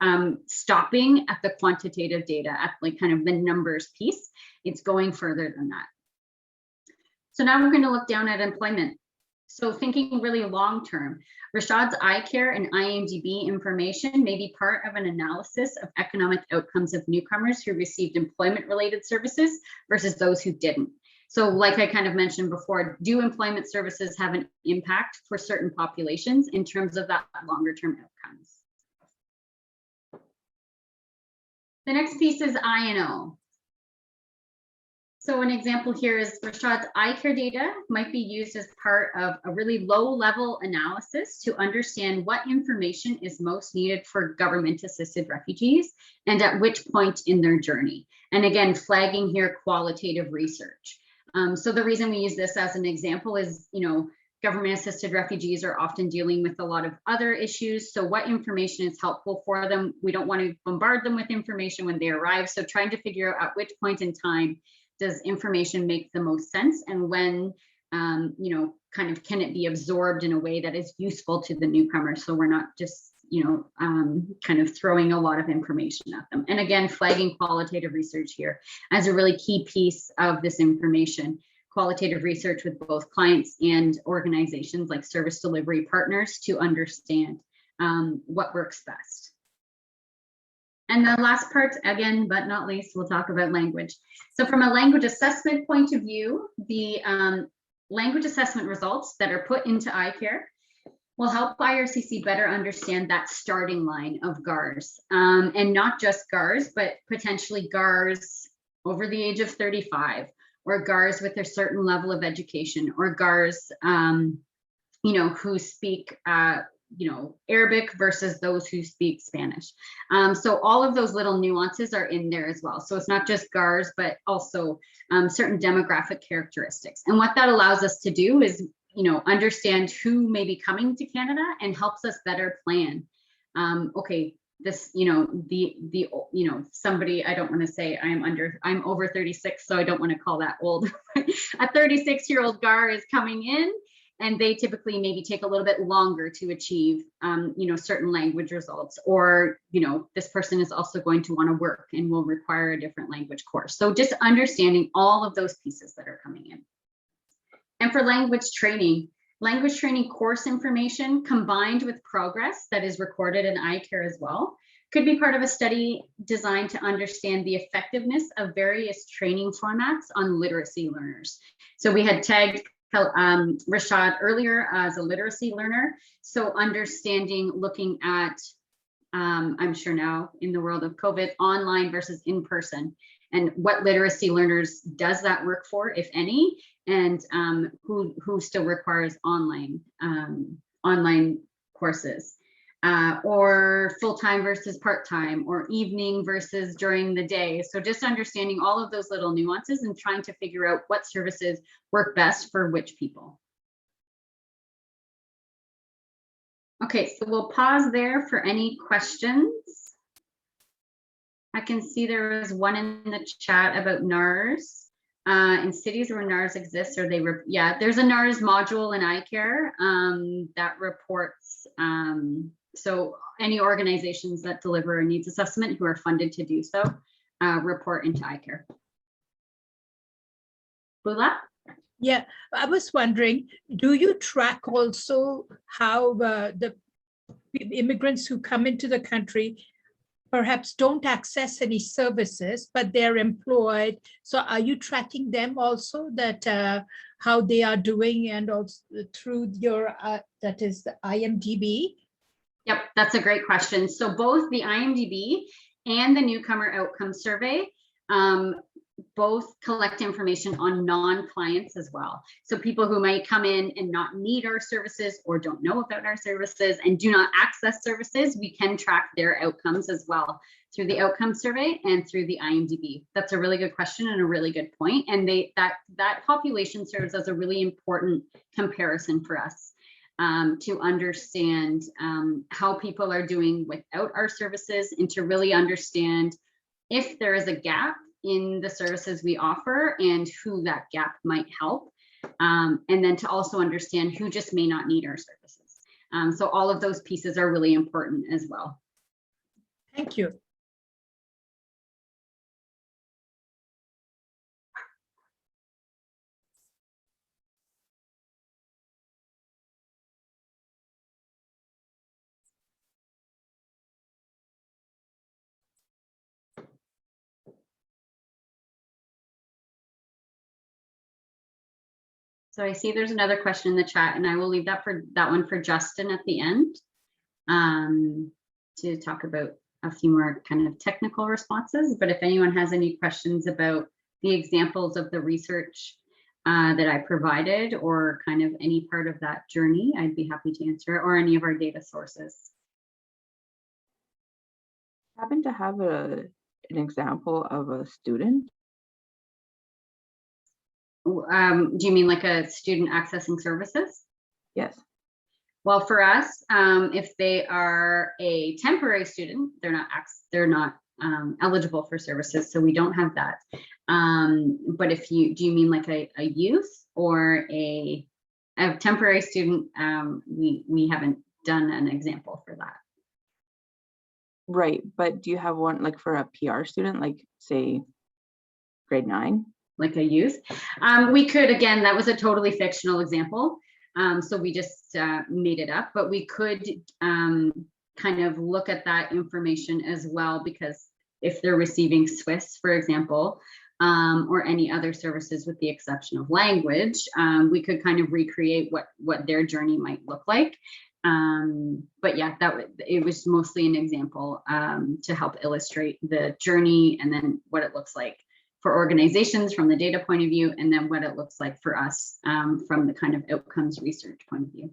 stopping at the quantitative data, at like kind of the numbers piece, it's going further than that. So now we're going to look down at employment. So thinking really long-term, Rashad's iCare and IMDb information may be part of an analysis of economic outcomes of newcomers who received employment-related services versus those who didn't. So like I kind of mentioned before, do employment services have an impact for certain populations in terms of that longer-term outcomes? The next piece is I&O. So an example here is Rashad's iCare data might be used as part of a really low-level analysis to understand what information is most needed for government-assisted refugees and at which point in their journey. And again, flagging here qualitative research. So the reason we use this as an example is, you know, government-assisted refugees are often dealing with a lot of other issues. So what information is helpful for them? We don't want to bombard them with information when they arrive. So trying to figure out at which point in time does information make the most sense, and when, you know, kind of can it be absorbed in a way that is useful to the newcomer, so we're not just, you know, kind of throwing a lot of information at them. And again, flagging qualitative research here as a really key piece of this information. Qualitative research with both clients and organizations like service delivery partners to understand what works best. And the last part, again, but not least, we'll talk about language. So from a language assessment point of view, the language assessment results that are put into iCare will help IRCC better understand that starting line of GARs, and not just GARs, but potentially GARs over the age of 35, or GARs with a certain level of education, or GARs, you know, who speak you know, Arabic versus those who speak Spanish. So all of those little nuances are in there as well. So it's not just GARs, but also certain demographic characteristics. And what that allows us to do is, you know, understand who may be coming to Canada and helps us better plan. Okay, this, you know, you know, somebody, I don't want to say I'm over 36, so I don't want to call that old. A 36-year-old GAR is coming in, and they typically maybe take a little bit longer to achieve, you know, certain language results, or, you know, this person is also going to want to work and will require a different language course. So just understanding all of those pieces that are coming in. And for language training course information combined with progress that is recorded in iCare as well could be part of a study designed to understand the effectiveness of various training formats on literacy learners. So we had tagged Rashad earlier as a literacy learner. So understanding, looking at, I'm sure now in the world of COVID, online versus in person, and what literacy learners does that work for, if any, and who still requires online courses, or full-time versus part-time, or evening versus during the day. So just understanding all of those little nuances and trying to figure out what services work best for which people. Okay, so we'll pause there for any questions. I can see there is one in the chat about NARS. In cities where NARS exists, or yeah, there's a NARS module in iCare that reports. So any organizations that deliver a needs assessment who are funded to do so report into iCare. Bula? Yeah, I was wondering, do you track also how the immigrants who come into the country perhaps don't access any services, but they're employed? So are you tracking them also, that how they are doing, and also through your, that is the IMDb? Yep, that's a great question. So both the IMDb and the Newcomer Outcome Survey both collect information on non-clients as well. So people who might come in and not need our services or don't know about our services and do not access services, we can track their outcomes as well through the outcome survey and through the IMDb. That's a really good question and a really good point. And that population serves as a really important comparison for us to understand how people are doing without our services and to really understand if there is a gap in the services we offer and who that gap might help. And then to also understand who just may not need our services. So all of those pieces are really important as well. Thank you. So I see there's another question in the chat, and I will leave that one for Justin at the end to talk about a few more kind of technical responses. But if anyone has any questions about the examples of the research that I provided or kind of any part of that journey, I'd be happy to answer it, or any of our data sources. Happen to have an example of a student? Do you mean like a student accessing services? Yes. Well, for us, if they are a temporary student, they're not eligible for services, so we don't have that. But do you mean like a youth or a temporary student? We haven't done an example for that. Right, but do you have one like for a PR student, like say grade 9? Like a youth? We could, again, that was a totally fictional example. So we just made it up, but we could kind of look at that information as well, because if they're receiving Swiss, for example, or any other services with the exception of language, we could kind of recreate what their journey might look like. But yeah, it was mostly an example to help illustrate the journey and then what it looks like for organizations from the data point of view, and then what it looks like for us from the kind of outcomes research point of view.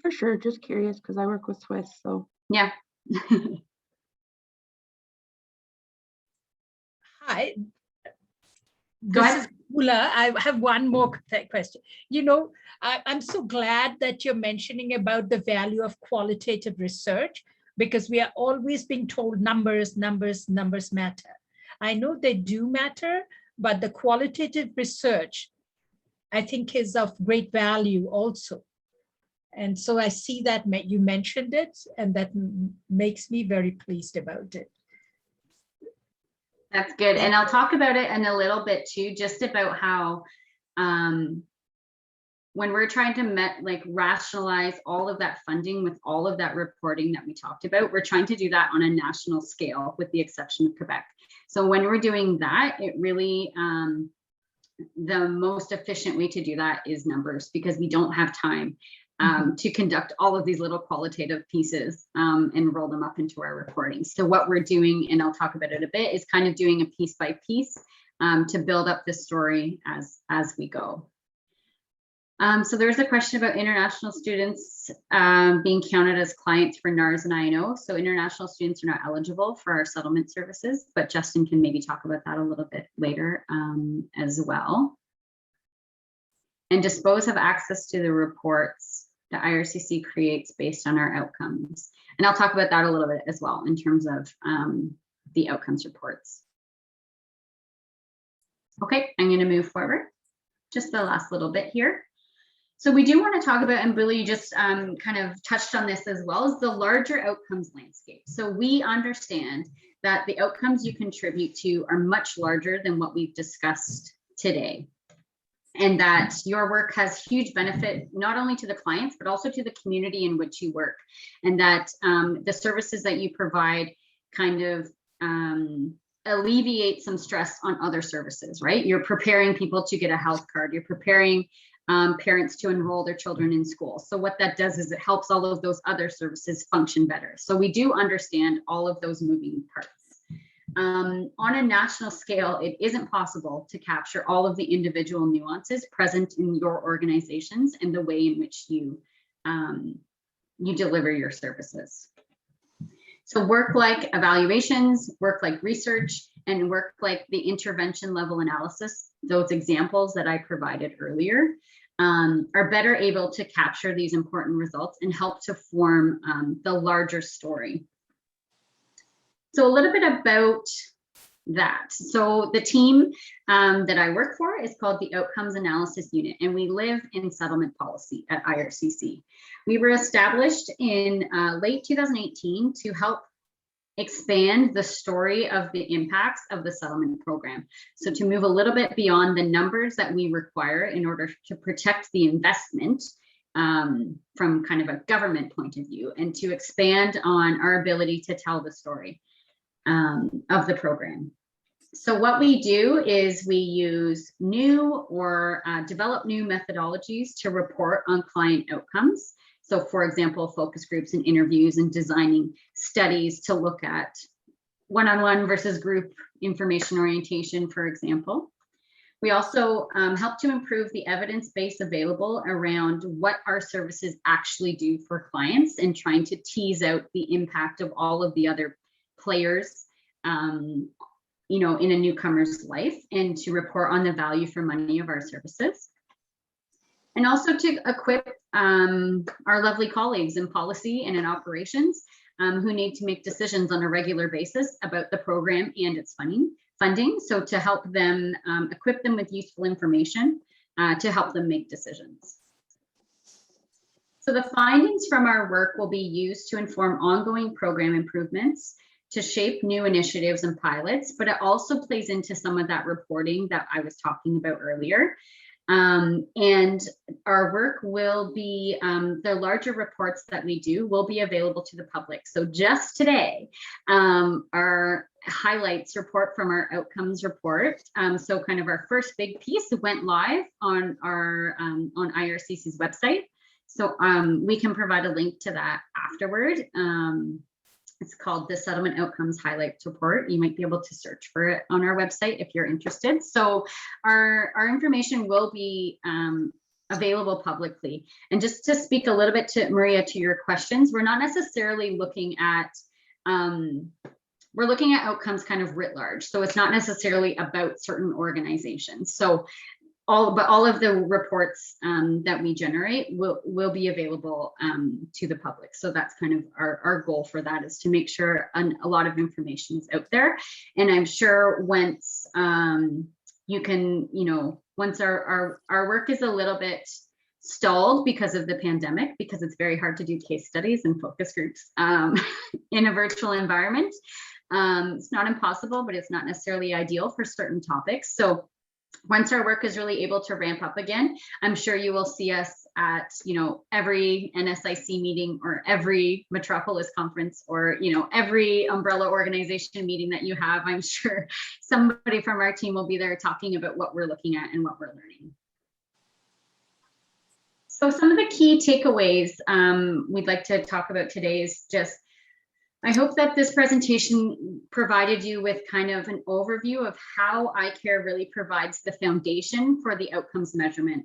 For sure, just curious because I work with Swiss, so. Yeah. Hi. Go This ahead. is Bula. I have one more question. You know, I'm so glad that you're mentioning about the value of qualitative research, because we are always being told numbers matter. I know they do matter, but the qualitative research, I think, is of great value also. And so I see that you mentioned it, and that makes me very pleased about it. That's good. And I'll talk about it in a little bit too, just about how when we're trying to rationalize all of that funding with all of that reporting that we talked about, we're trying to do that on a national scale with the exception of Quebec. So when we're doing that, it really, the most efficient way to do that is numbers, because we don't have time to conduct all of these little qualitative pieces and roll them up into our reporting. So what we're doing, and I'll talk about it a bit, is kind of doing a piece by piece to build up the story as we go. So there's a question about international students being counted as clients for NARS and INO. So international students are not eligible for our settlement services, but Justin can maybe talk about that a little bit later as well. And dispose have access to the reports that IRCC creates based on our outcomes. And I'll talk about that a little bit as well in terms of the outcomes reports. Okay, I'm going to move forward. Just the last little bit here. So we do want to talk about, and Billy just kind of touched on this as well, is the larger outcomes landscape. So we understand that the outcomes you contribute to are much larger than what we've discussed today. And that your work has huge benefit, not only to the clients, but also to the community in which you work. And that the services that you provide kind of alleviate some stress on other services, right? You're preparing people to get a health card. You're preparing parents to enroll their children in school. So what that does is it helps all of those other services function better. So we do understand all of those moving parts. On a national scale, it isn't possible to capture all of the individual nuances present in your organizations and the way in which you deliver your services. So work like evaluations, work like research, and work like the intervention level analysis, those examples that I provided earlier, are better able to capture these important results and help to form the larger story. So a little bit about that. So the team that I work for is called the Outcomes Analysis Unit, and we live in settlement policy at IRCC. We were established in late 2018 to help expand the story of the impacts of the settlement program. So to move a little bit beyond the numbers that we require in order to protect the investment from kind of a government point of view, and to expand on our ability to tell the story of the program. So what we do is we use new or develop new methodologies to report on client outcomes. So for example, focus groups and interviews, and designing studies to look at one-on-one versus group information orientation, for example. We also help to improve the evidence base available around what our services actually do for clients, and trying to tease out the impact of all of the other players you know, in a newcomer's life, and to report on the value for money of our services. And also to equip our lovely colleagues in policy and in operations who need to make decisions on a regular basis about the program and its funding. So to help them, equip them with useful information to help them make decisions. So the findings from our work will be used to inform ongoing program improvements, to shape new initiatives and pilots, but it also plays into some of that reporting that I was talking about earlier. And our work will be, the larger reports that we do will be available to the public. So just today, our highlights report from our outcomes report. So kind of our first big piece went live on our on IRCC's website. So we can provide a link to that afterward. It's called the Settlement Outcomes Highlights Report. You might be able to search for it on our website if you're interested. So our information will be available publicly. And just to speak a little bit to Maria, to your questions, we're not necessarily looking at, we're looking at outcomes kind of writ large. So it's not necessarily about certain organizations. So all of the reports that we generate will be available to the public. So that's kind of our goal for that, is to make sure a lot of information is out there. And I'm sure once you can, you know, once our work is a little bit stalled because of the pandemic, because it's very hard to do case studies and focus groups in a virtual environment. It's not impossible, but it's not necessarily ideal for certain topics. So once our work is really able to ramp up again, I'm sure you will see us at, you know, every NSIC meeting, or every Metropolis conference, or, you know, every umbrella organization meeting that you have. I'm sure somebody from our team will be there talking about what we're looking at and what we're learning. So some of the key takeaways we'd like to talk about today is just, I hope that this presentation provided you with kind of an overview of how iCare really provides the foundation for the outcomes measurement,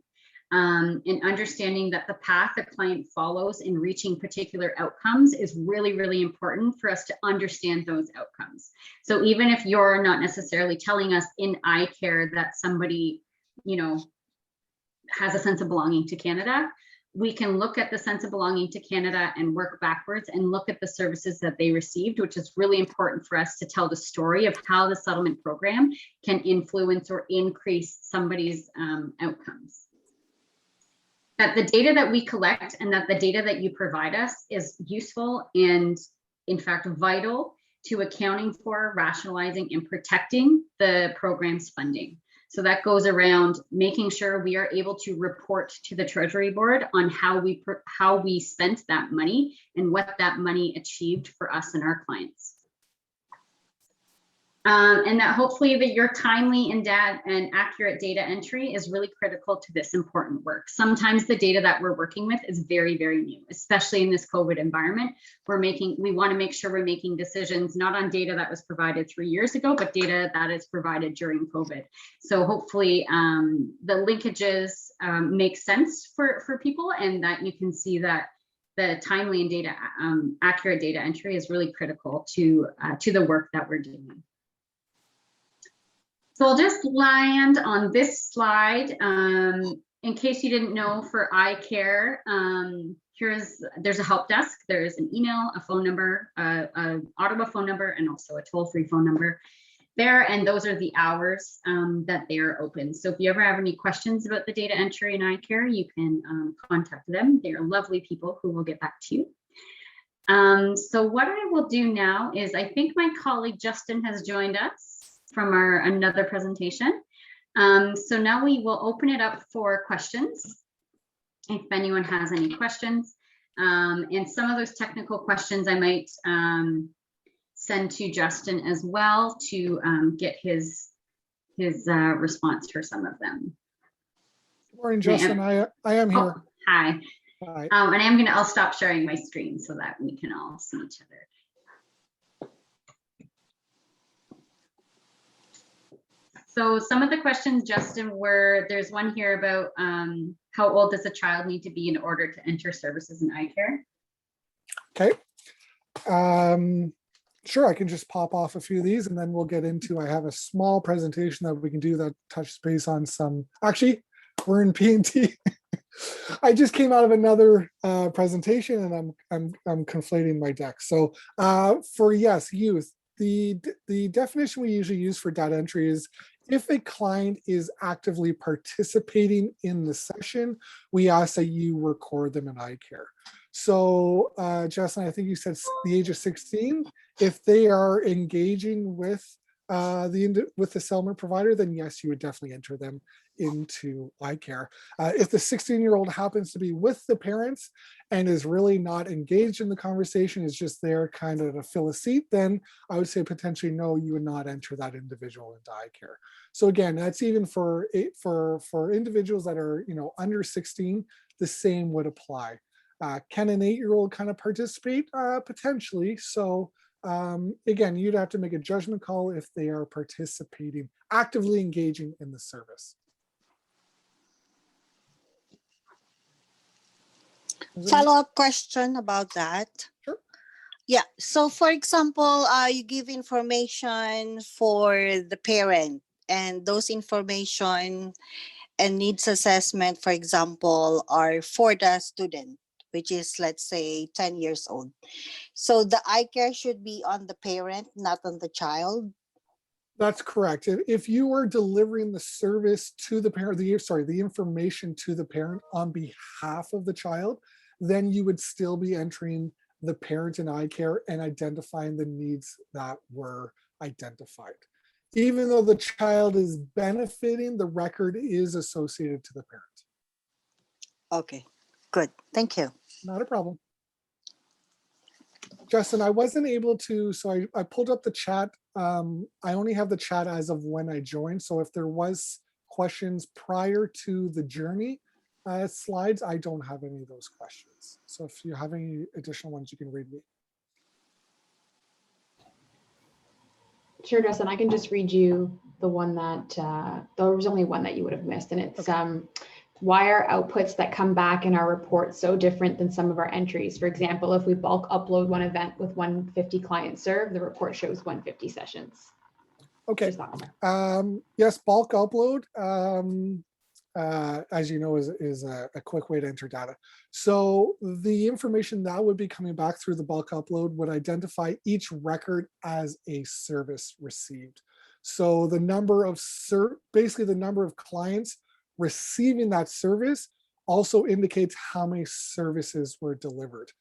and understanding that the path a client follows in reaching particular outcomes is really, really important for us to understand those outcomes. So even if you're not necessarily telling us in iCare that somebody, you know, has a sense of belonging to Canada, we can look at the sense of belonging to Canada and work backwards and look at the services that they received, which is really important for us to tell the story of how the settlement program can influence or increase somebody's outcomes. That the data that we collect and that the data that you provide us is useful and, in fact, vital to accounting for, rationalizing, and protecting the program's funding. So that goes around making sure we are able to report to the Treasury Board on how we spent that money and what that money achieved for us and our clients. And that hopefully that your timely and accurate data entry is really critical to this important work. Sometimes the data that we're working with is very, very new, especially in this COVID environment. We want to make sure we're making decisions not on data that was provided 3 years ago, but data that is provided during COVID. So hopefully the linkages make sense for people, and that you can see that the timely and accurate data entry is really critical to the work that we're doing. So I'll just land on this slide. In case you didn't know, for iCare, there's a help desk. There's an email, a phone number, an Ottawa phone number, and also a toll-free phone number there. And those are the hours that they're open. So if you ever have any questions about the data entry in iCare, you can contact them. They're lovely people who will get back to you. So what I will do now is, I think my colleague Justin has joined us from another presentation. So now we will open it up for questions, if anyone has any questions. And some of those technical questions I might send to Justin as well to get his response for some of them. Morning, Justin. I am here. Oh, hi. Hi. And I'll stop sharing my screen so that we can all see each other. So some of the questions, Justin, there's one here about how old does a child need to be in order to enter services in iCare? Okay. Sure, I can just pop off a few of these and then we'll get into, I have a small presentation that we can do that touch base on some, actually, we're in P&T. I just came out of another presentation and I'm conflating my deck. So for yes, youth, the definition we usually use for data entry is if a client is actively participating in the session, we ask that you record them in iCare. So Justin, I think you said the age of 16. If they are engaging with the settlement provider, then yes, you would definitely enter them into iCare. If the 16-year-old happens to be with the parents and is really not engaged in the conversation, is just there kind of to fill a seat, then I would say potentially no, you would not enter that individual into iCare. So again, that's even for individuals that are under 16, the same would apply. Can an 8-year-old kind of participate? Potentially. So again, you'd have to make a judgment call if they are participating, actively engaging in the service. Follow-up question about that. Sure. Yeah, so for example, you give information for the parent and those information and needs assessment, for example, are for the student, which is, let's say, 10 years old. So the iCare should be on the parent, not on the child? That's correct. If you were delivering the service to the parent, the information to the parent on behalf of the child, then you would still be entering the parent in iCare and identifying the needs that were identified. Even though the child is benefiting, the record is associated to the parent. Okay, good. Thank you. Not a problem. Justin, I wasn't able to, so I pulled up the chat. I only have the chat as of when I joined. So if there was questions prior to the journey slides, I don't have any of those questions. So if you have any additional ones, you can read me. Sure, Justin, I can just read you the one that, there was only one that you would have missed, and it's why are outputs that come back in our report so different than some of our entries? For example, if we bulk upload one event with 150 clients served, the report shows 150 sessions. Okay. Yes, bulk upload, as you know, is a quick way to enter data. So the information that would be coming back through the bulk upload would identify each record as a service received. So the number of basically the number of clients receiving that service also indicates how many services were delivered.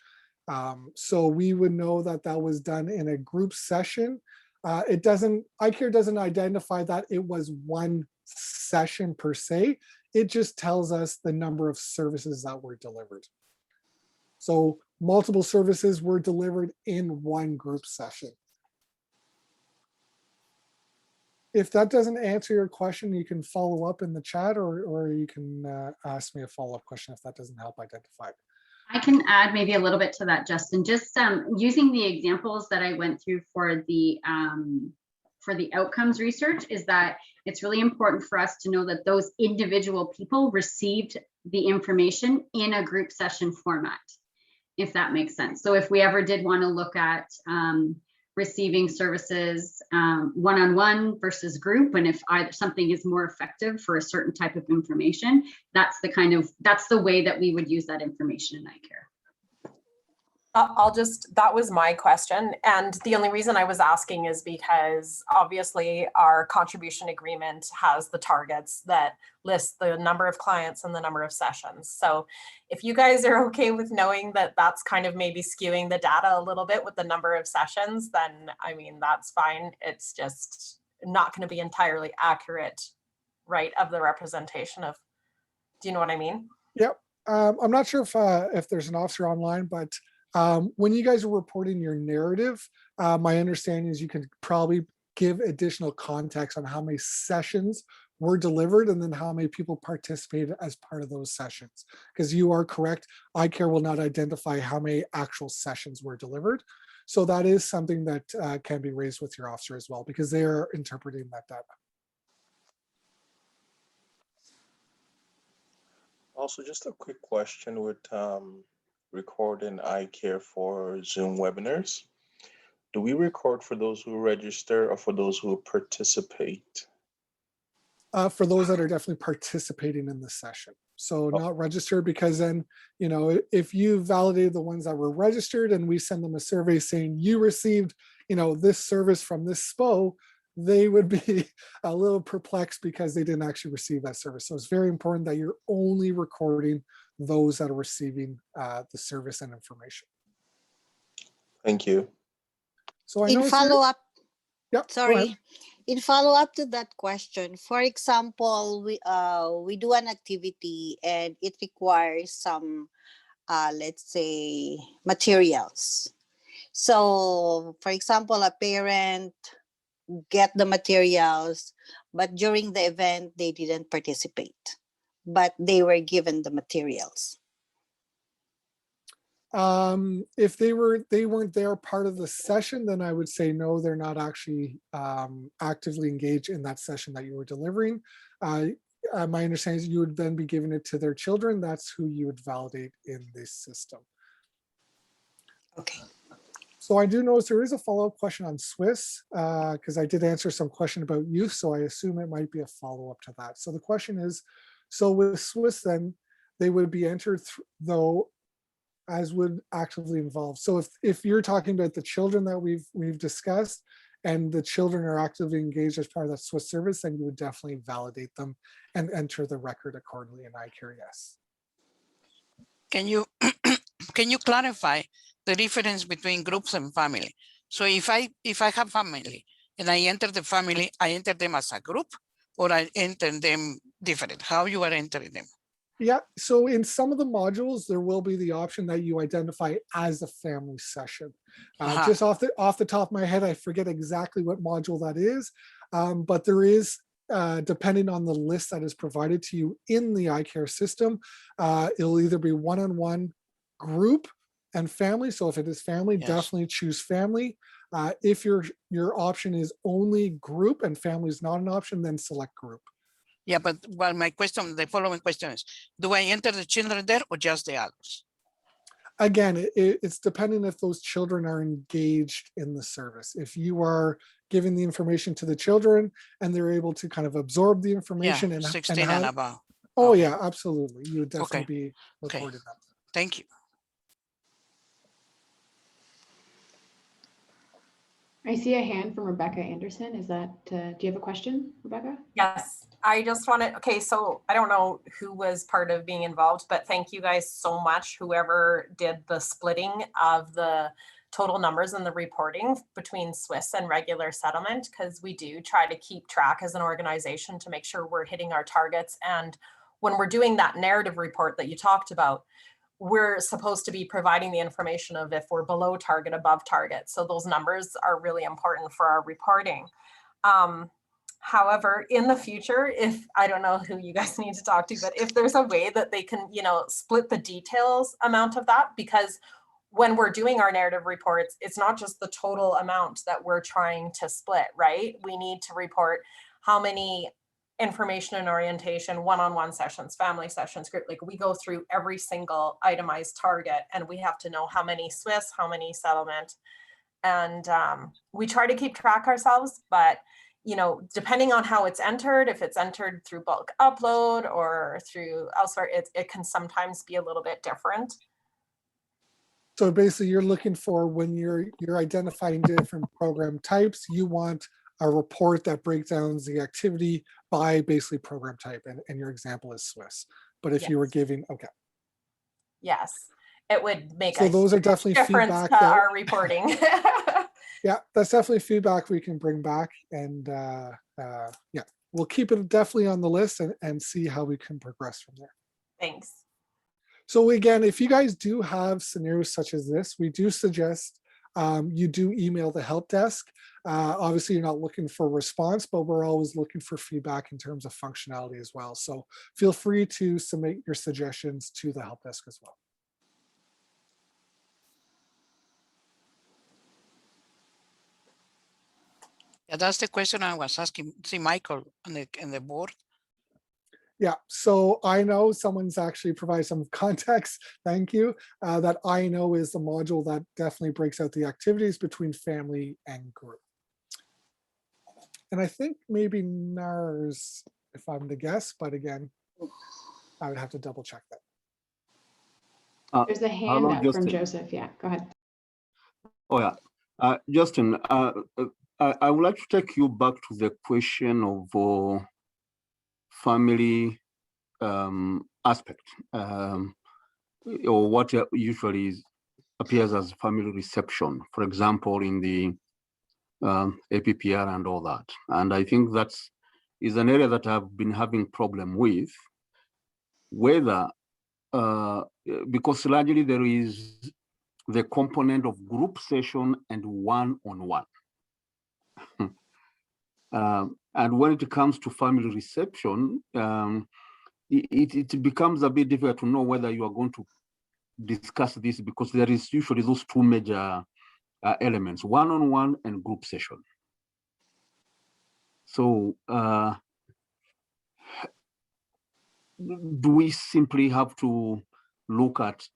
So we would know that that was done in a group session. iCare doesn't identify that it was one session per se. It just tells us the number of services that were delivered. So multiple services were delivered in one group session. if that doesn't answer your question, you can follow up in the chat, or you can ask me a follow-up question if that doesn't help identify it. I can add maybe a little bit to that, Justin. Just using the examples that I went through for the outcomes research, is that it's really important for us to know that those individual people received the information in a group session format, if that makes sense. So if we ever did want to look at receiving services one-on-one versus group, and if either something is more effective for a certain type of information, that's the way that we would use that information in iCare. That was my question. And the only reason I was asking is because obviously our contribution agreement has the targets that list the number of clients and the number of sessions. So if you guys are okay with knowing that that's kind of maybe skewing the data a little bit with the number of sessions, then I mean, that's fine. It's just not going to be entirely accurate, right, of the representation of, do you know what I mean? Yep. I'm not sure if there's an officer online, but when you guys are reporting your narrative, my understanding is you can probably give additional context on how many sessions were delivered and then how many people participated as part of those sessions. Because you are correct, iCare will not identify how many actual sessions were delivered. So that is something that can be raised with your officer as well, because they're interpreting that data. Also, just a quick question with recording iCare for Zoom webinars. Do we record for those who register or for those who participate? For those that are definitely participating in the session. So not registered, because then, you know, if you validated the ones that were registered and we send them a survey saying you received, you know, this service from this SPO, they would be a little perplexed because they didn't actually receive that service. So it's very important that you're only recording those that are receiving the service and information. Thank you. So I In follow-up, yep, sorry, in follow-up to that question, for example, we do an activity and it requires some, let's say, materials. So, for example, a parent get the materials, but during the event, they didn't participate, but they were given the materials. If they weren't there part of the session, then I would say no, they're not actually actively engaged in that session that you were delivering. My understanding is you would then be giving it to their children. That's who you would validate in this system. Okay. So I do notice there is a follow-up question on Swiss, because I did answer some question about youth, so I assume it might be a follow-up to that. So the question is, so with Swiss then, they would be entered though, as would actively involve. So if you're talking about the children that we've discussed and the children are actively engaged as part of that Swiss service, then you would definitely validate them and enter the record accordingly in iCare, yes. Can you can you clarify the difference between groups and family? So if I have family and I enter the family, I enter them as a group, or I enter them different? How you are entering them? Yeah, so in some of the modules, there will be the option that you identify as a family session. Just off the top of my head, I forget exactly what module that is, but there is, depending on the list that is provided to you in the iCare system, it'll either be one-on-one, group, and family. So if it is family, Yes. definitely choose family. If your option is only group and family is not an option, then select group. Yeah, but well, my question, the following question is, do I enter the children there or just the adults? Again, it's depending if those children are engaged in the service. If you are giving the information to the children and they're able to kind of absorb the information, Yeah, and 16 and above. Oh Okay. yeah, absolutely. You would definitely be recording them. Thank you. I see a hand from Rebecca Anderson. Is that, do you have a question, Rebecca? Yes, I just wanted, okay, so I don't know who was part of being involved, but thank you guys so much, whoever did the splitting of the total numbers and the reporting between Swiss and regular settlement, because we do try to keep track as an organization to make sure we're hitting our targets. And when we're doing that narrative report that you talked about, we're supposed to be providing the information of if we're below target, above target. So those numbers are really important for our reporting. However, in the future, if I don't know who you guys need to talk to, but if there's a way that they can, split the details amount of that, because when we're doing our narrative reports, it's not just the total amount that we're trying to split, right? We need to report how many information and orientation, one-on-one sessions, family sessions, group, like we go through every single itemized target and we have to know how many Swiss, how many settlement. And we try to keep track ourselves, but depending on how it's entered, if it's entered through bulk upload or through elsewhere, it can sometimes be a little bit different. So basically you're looking for, when you're identifying different program types, you want a report that breaks down the activity by basically program type. And your example is Swiss. But if you were giving, okay. Yes, it would make so a those are definitely difference feedback to that, our reporting. yeah, that's definitely feedback we can bring back. And yeah, we'll keep it definitely on the list and see how we can progress from there. Thanks. So again, if you guys do have scenarios such as this, we do suggest you do email the help desk. Obviously, you're not looking for a response, but we're always looking for feedback in terms of functionality as well. So feel free to submit your suggestions to the help desk as well. Yeah, that's the question I was asking. See, Michael on the board. Yeah, so I know someone's actually provided some context. Thank you. That I know is the module that definitely breaks out the activities between family and group. And I think maybe NARS, if I'm to guess, but again, I would have to double check that. There's a hand up from Joseph. Yeah, go ahead. Oh yeah, Justin, I would like to take you back to the question of family aspect, or what usually appears as family reception, for example, in the APPR and all that. And I think that is an area that I've been having problem with, whether, because largely there is the component of group session and one-on-one. And when it comes to family reception, it becomes a bit difficult to know whether you are going to discuss this, because there is usually those two major elements, one-on-one and group session. So do we simply have to look at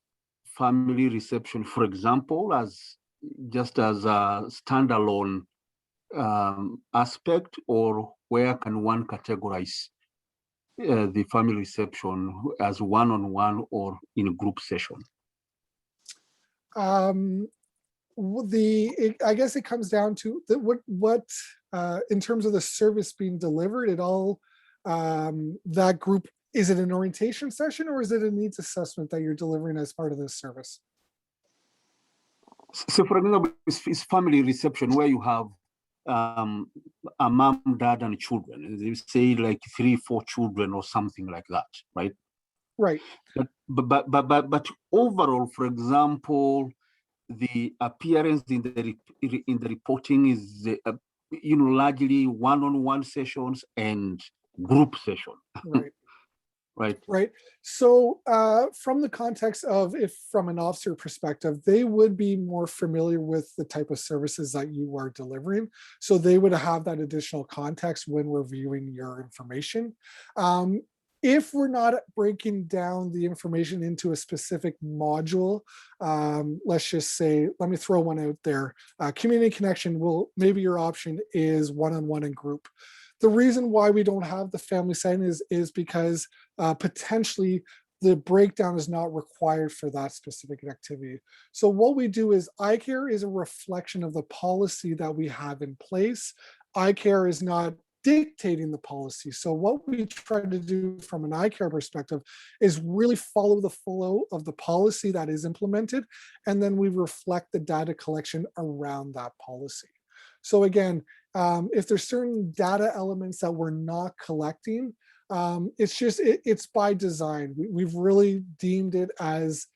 family reception, for example, as just as a standalone aspect, or where can one categorize the family reception as one-on-one or in a group session? I guess it comes down to what in terms of the service being delivered, it all that group, is it an orientation session or is it a needs assessment that you're delivering as part of this service? So for example, it's family reception where you have a mom, dad, and children. They say like 3-4 children or something like that, right? Right. But overall, for example, the appearance in the reporting is largely one-on-one sessions and group session. Right. Right. Right. So from the context of, if from an officer perspective, they would be more familiar with the type of services that you are delivering. So they would have that additional context when reviewing your information. If we're not breaking down the information into a specific module, let's just say, let me throw one out there. Community connection maybe your option is one-on-one and group. The reason why we don't have the family setting is because potentially the breakdown is not required for that specific activity. So what we do is iCare is a reflection of the policy that we have in place. iCare is not dictating the policy. So what we try to do from an iCare perspective is really follow the flow of the policy that is implemented, and then we reflect the data collection around that policy. So again, if there's certain data elements that we're not collecting, it's by design. We've really deemed it as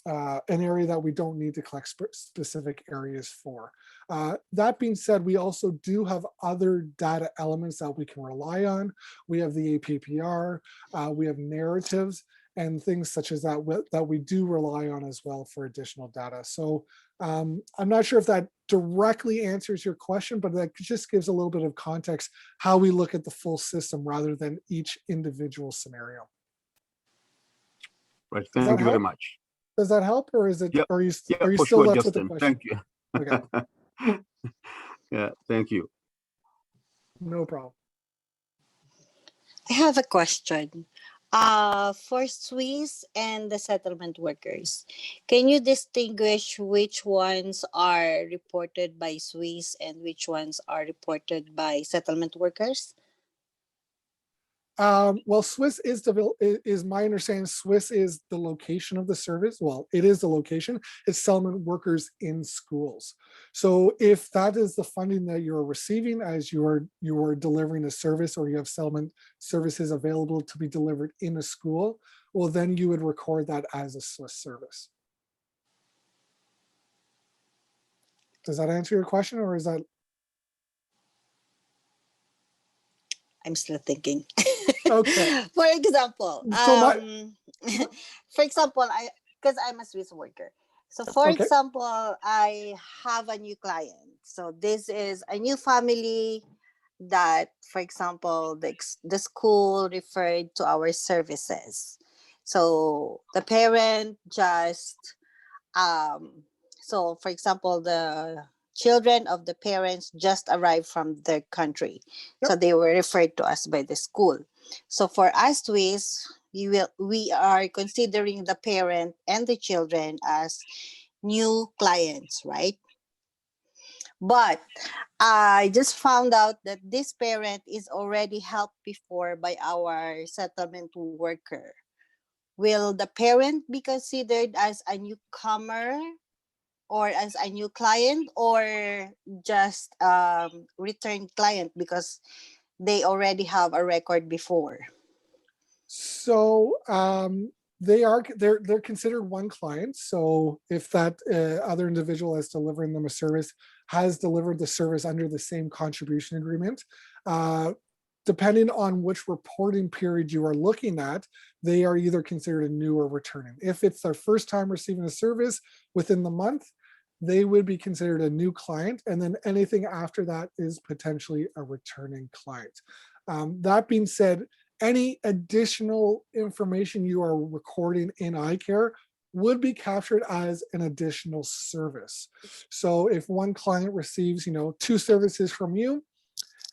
an area that we don't need to collect specific areas for. That being said, we also do have other data elements that we can rely on. We have the APPR, we have narratives, and things such as that we do rely on as well for additional data. So I'm not sure if that directly answers your question, but that just gives a little bit of context how we look at the full system rather than each individual scenario. Right, thank you very much. Does that help, or is it? Yep. Are you Yeah, are you for still sure, left with the Justin. question? Thank you. Okay. Yeah, thank you. No problem. I have a question. For Swiss and the settlement workers, can you distinguish which ones are reported by Swiss and which ones are reported by settlement workers? Well, Swiss is my understanding. Swiss is the location of the service. Well, it is the location. It's settlement workers in schools. So if that is the funding that you're receiving as you are delivering a service, or you have settlement services available to be delivered in a school, well, then you would record that as a Swiss service. Does that answer your question, or is that? I'm still thinking. Okay. For example, because I'm a Swiss worker. So for Okay. example, I have a new client. So this is a new family that, for example, the school referred to our services. So the parent just, so for example, the children of the parents just arrived from their country. Yep. So they were referred to us by the school. So for us Swiss, we are considering the parent and the children as new clients, right? But I just found out that this parent is already helped before by our settlement worker. Will the parent be considered as a newcomer or as a new client, or just returned client because they already have a record before? So they're considered one client. So if that other individual that's delivering them a service has delivered the service under the same contribution agreement, depending on which reporting period you are looking at, they are either considered a new or returning. If it's their first time receiving a service within the month, they would be considered a new client, and then anything after that is potentially a returning client. That being said, any additional information you are recording in iCare would be captured as an additional service. So if one client receives, 2 services from you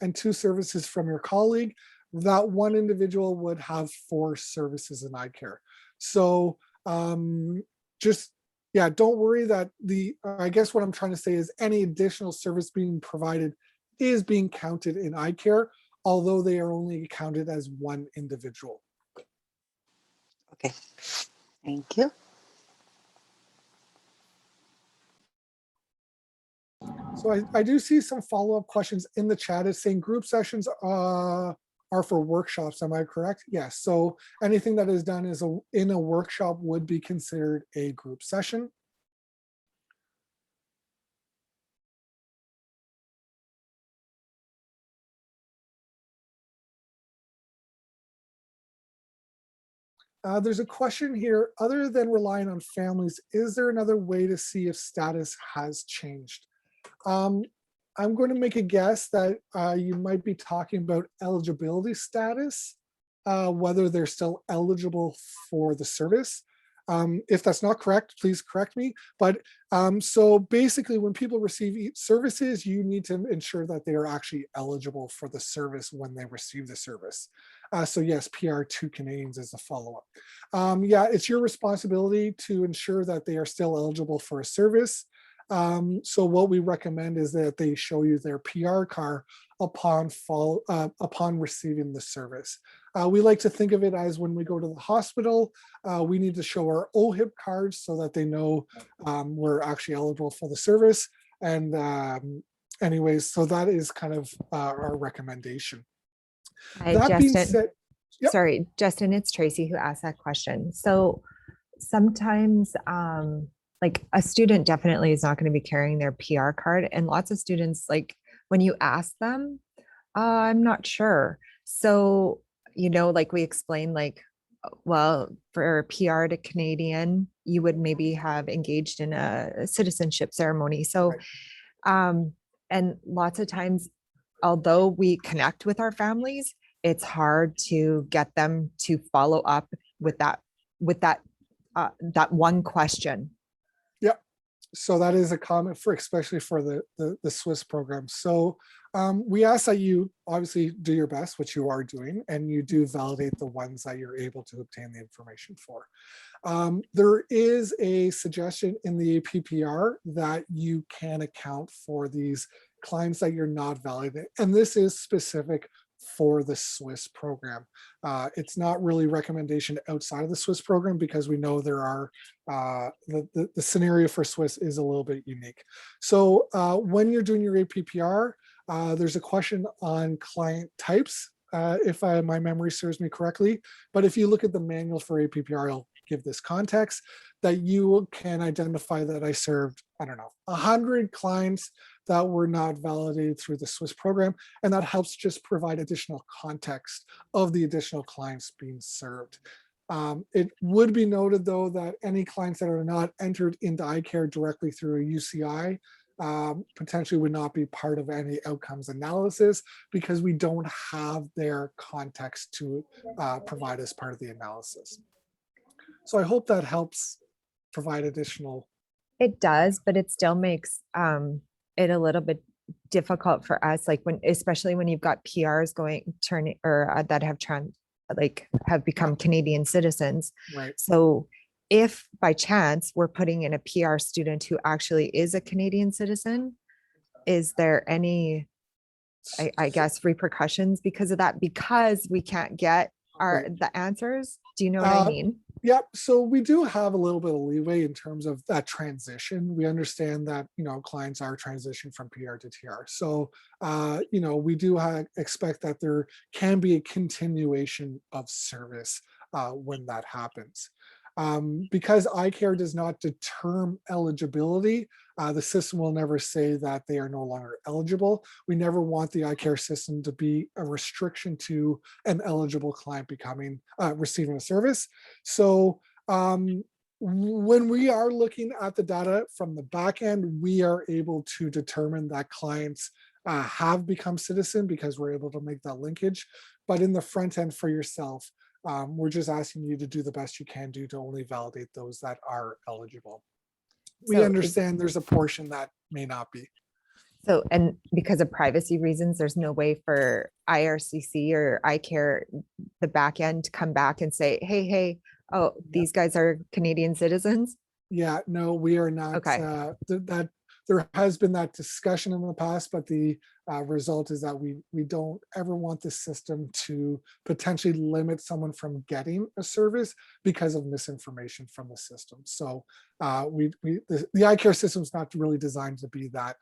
and 2 services from your colleague, that one individual would have 4 services in iCare. So don't worry that I guess what I'm trying to say is any additional service being provided is being counted in iCare, although they are only counted as one individual. Okay, thank you. So I do see some follow-up questions in the chat. It's saying group sessions are for workshops. Am I correct? Yes. So anything that is done in a workshop would be considered a group session. There's a question here, other than relying on families, is there another way to see if status has changed? I'm going to make a guess that you might be talking about eligibility status, whether they're still eligible for the service. If that's not correct, please correct me. But so basically, when people receive services, you need to ensure that they are actually eligible for the service when they receive the service. So yes, PR2 Canadians is a follow-up. Yeah, it's your responsibility to ensure that they are still eligible for a service. So what we recommend is that they show you their PR card upon receiving the service. We like to think of it as when we go to the hospital, we need to show our OHIP cards so that they know we're actually eligible for the service. And anyways, so that is kind of our recommendation. Hi, that Justin. being said, yep. Sorry, Justin, it's Tracy who asked that question. So sometimes like a student definitely is not going to be carrying their PR card, and lots of students, like when you ask them, I'm not sure. So, you know, like we explained, like, well, for PR to Canadian, you would maybe have engaged in a citizenship ceremony. So, and lots of times, although we connect with our families, it's hard to get them to follow up with that one question. Yeah, so that is a comment for, especially for the Swiss program. So we ask that you obviously do your best, which you are doing, and you do validate the ones that you're able to obtain the information for. There is a suggestion in the PPR that you can account for these clients that you're not validating, and this is specific for the Swiss program. It's not really recommendation outside of the Swiss program, because we know there are the scenario for Swiss is a little bit unique. So when you're doing your APPR, there's a question on client types, if my memory serves me correctly. But if you look at the manual for APPR, I'll give this context, that you can identify that I served, I don't know, 100 clients that were not validated through the Swiss program. And that helps just provide additional context of the additional clients being served. It would be noted, though, that any clients that are not entered into iCare directly through a UCI potentially would not be part of any outcomes analysis, because we don't have their context to provide as part of the analysis. So I hope that helps provide additional. It does, but it still makes it a little bit difficult for us, like when, especially when you've got PRs turning or that have become Canadian citizens. Right. So if by chance we're putting in a PR student who actually is a Canadian citizen, is there any, I guess, repercussions because of that, because we can't get the answers? Do you know what I mean? Yep. So we do have a little bit of leeway in terms of that transition. We understand that, you know, clients are transitioning from PR to TR. So, you know, we do expect that there can be a continuation of service when that happens. Because iCare does not determine eligibility, the system will never say that they are no longer eligible. We never want the iCare system to be a restriction to an eligible client becoming receiving a service. So when we are looking at the data from the back end, we are able to determine that clients have become citizen, because we're able to make that linkage. But in the front end for yourself, we're just asking you to do the best you can do to only validate those that are eligible. We understand there's a portion that may not be. So, and because of privacy reasons, there's no way for IRCC or iCare, the back end, to come back and say, hey, oh, these guys are Canadian citizens? Yeah, no, we are not. Okay. That there has been that discussion in the past, but the result is that we don't ever want the system to potentially limit someone from getting a service because of misinformation from the system. So the iCare system is not really designed to be that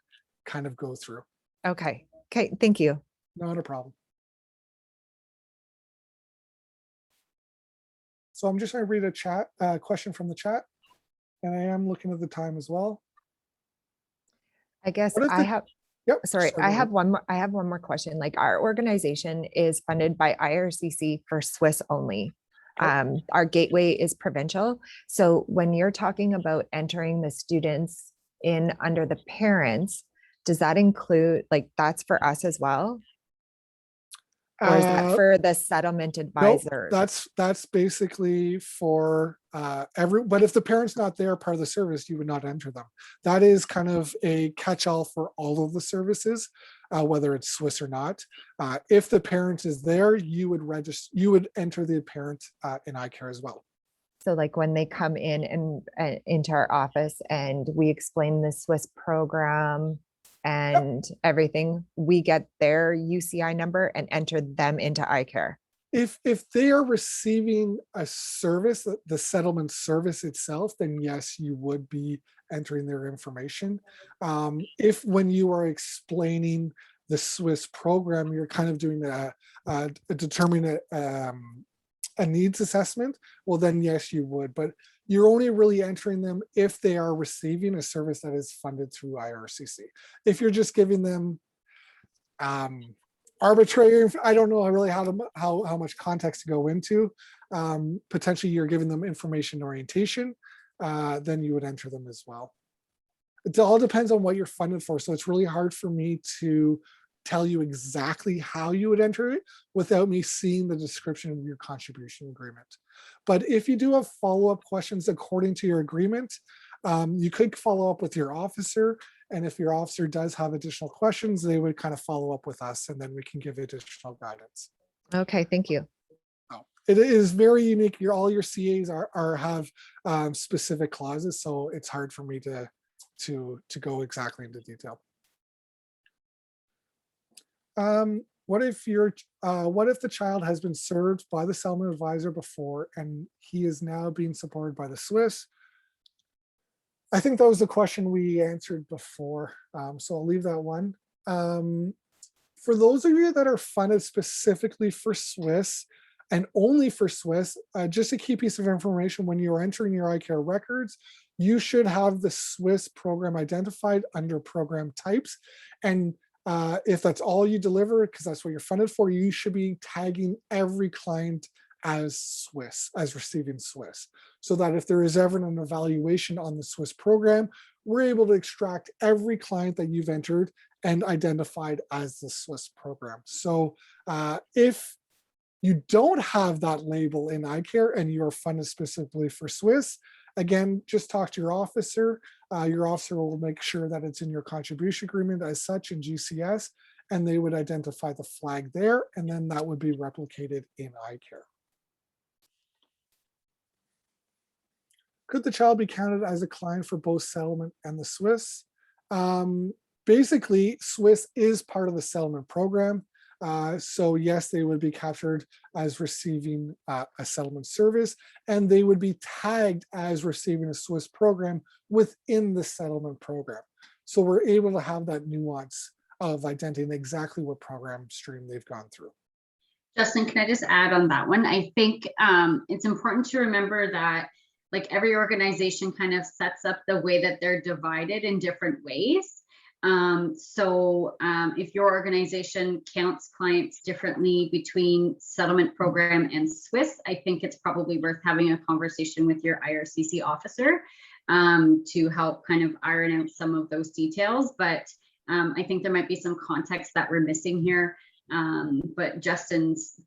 kind of go through. Okay, thank you. Not a problem. So I'm just going to read a question from the chat, and I am looking at the time as well. I guess I have one more question. Like, our organization is funded by IRCC for Swiss only. Our gateway is provincial. So when you're talking about entering the students in under the parents, does that include, like, that's for us as well? Or is that for the settlement advisors? Nope, that's basically for but if the parent's not there part of the service, you would not enter them. That is kind of a catch-all for all of the services, whether it's Swiss or not. If the parent is there, you would register, you would enter the parent in iCare as well. So like when they come in and into our office and we explain the Swiss program and everything, we get their UCI number and enter them into iCare. If they are receiving a service, the settlement service itself, then yes, you would be entering their information. If when you are explaining the Swiss program, you're kind of doing determining a needs assessment, well then yes, you would. But you're only really entering them if they are receiving a service that is funded through IRCC. If you're just giving them arbitrary, I don't know really how much context to go into. Potentially you're giving them information orientation, then you would enter them as well. It all depends on what you're funded for. So it's really hard for me to tell you exactly how you would enter it without me seeing the description of your contribution agreement. But if you do have follow-up questions according to your agreement, you could follow up with your officer. And if your officer does have additional questions, they would kind of follow up with us and then we can give additional guidance. Okay, thank you. It is very unique. All your CAs have specific clauses, so it's hard for me to go exactly into detail. What if the child has been served by the settlement advisor before and he is now being supported by the Swiss? I think that was the question we answered before, so I'll leave that one. For those of you that are funded specifically for Swiss and only for Swiss, just a key piece of information: when you're entering your iCare records, you should have the Swiss program identified under program types. And if that's all you deliver, because that's what you're funded for, you should be tagging every client as Swiss, as receiving Swiss, so that if there is ever an evaluation on the Swiss program, we're able to extract every client that you've entered and identified as the Swiss program. So if you don't have that label in iCare and you're funded specifically for Swiss, again, just talk to your officer. Your officer will make sure that it's in your contribution agreement as such in GCS, and they would identify the flag there, and then that would be replicated in iCare. Could the child be counted as a client for both settlement and the Swiss? Basically, Swiss is part of the settlement program. So yes, they would be captured as receiving a settlement service, and they would be tagged as receiving a Swiss program within the settlement program. So we're able to have that nuance of identifying exactly what program stream they've gone through. Justin, can I just add on that one? I think it's important to remember that like every organization kind of sets up the way that they're divided in different ways. If your organization counts clients differently between settlement program and Swiss, I think it's probably worth having a conversation with your IRCC officer to help kind of iron out some of those details. But I think there might be some context that we're missing here. But Justin's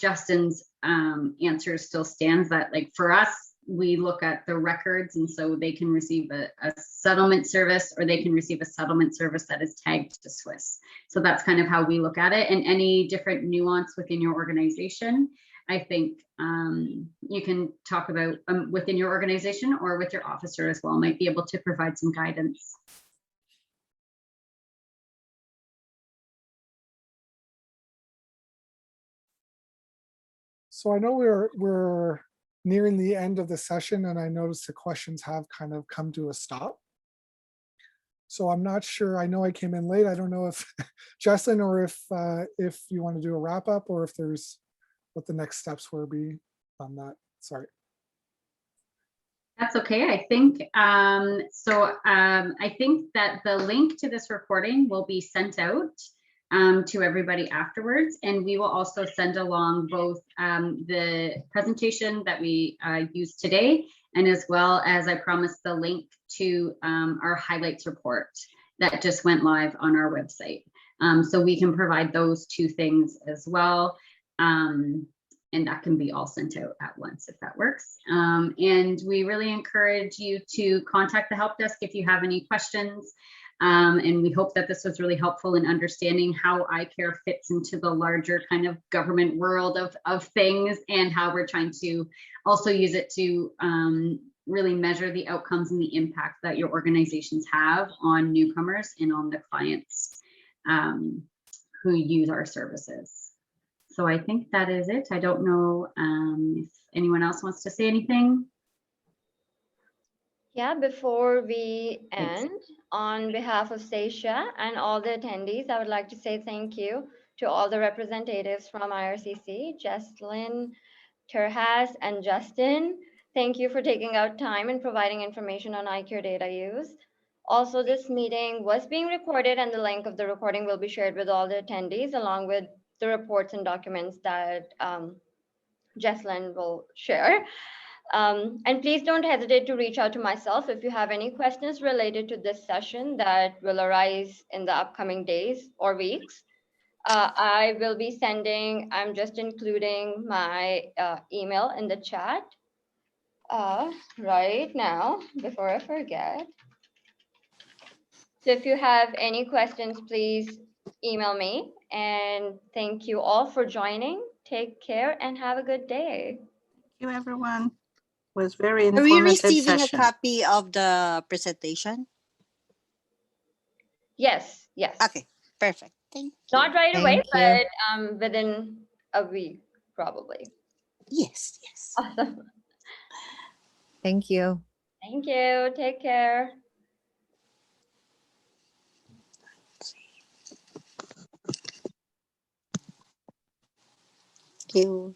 answer still stands, that like for us, we look at the records, and so they can receive a settlement service, or they can receive a settlement service that is tagged to Swiss. So that's kind of how we look at it. And any different nuance within your organization, I think you can talk about within your organization or with your officer as well, might be able to provide some guidance. So I know we're nearing the end of the session, and I noticed the questions have kind of come to a stop. So I'm not sure. I know I came in late. I don't know if Justin or if you want to do a wrap up, or if there's what the next steps will be on that. Sorry. That's okay. I think I think that the link to this recording will be sent out to everybody afterwards, and we will also send along both the presentation that we used today, and as well as, I promised, the link to our highlights report that just went live on our website. So we can provide those two things as well, and that can be all sent out at once if that works. And we really encourage you to contact the help desk if you have any questions. And we hope that this was really helpful in understanding how iCare fits into the larger kind of government world of things, and how we're trying to also use it to really measure the outcomes and the impact that your organizations have on newcomers and on the clients who use our services. So I think that is it. I don't know if anyone else wants to say anything. Yeah, before we end, on behalf of Stacia and all the attendees, I would like to say thank you to all the representatives from IRCC, Jesslyn, Terhas, and Justin. Thank you for taking out time and providing information on iCare data use. Also, this meeting was being recorded and the link of the recording will be shared with all the attendees along with the reports and documents that Jesslyn will share. And please don't hesitate to reach out to myself if you have any questions related to this session that will arise in the upcoming days or weeks. I will be sending, I'm just including my email in the chat right now before I forget. So if you have any questions, please email me. And thank you all for joining. Take care and have a good day. Thank you, everyone. It was very Are we informative receiving session. a copy of the presentation? Yes, yes. Okay, perfect. Thank you. Not right away, Thank you. but within a week, probably. Yes, yes. Awesome. Thank you. Thank you. Take care. Thank you.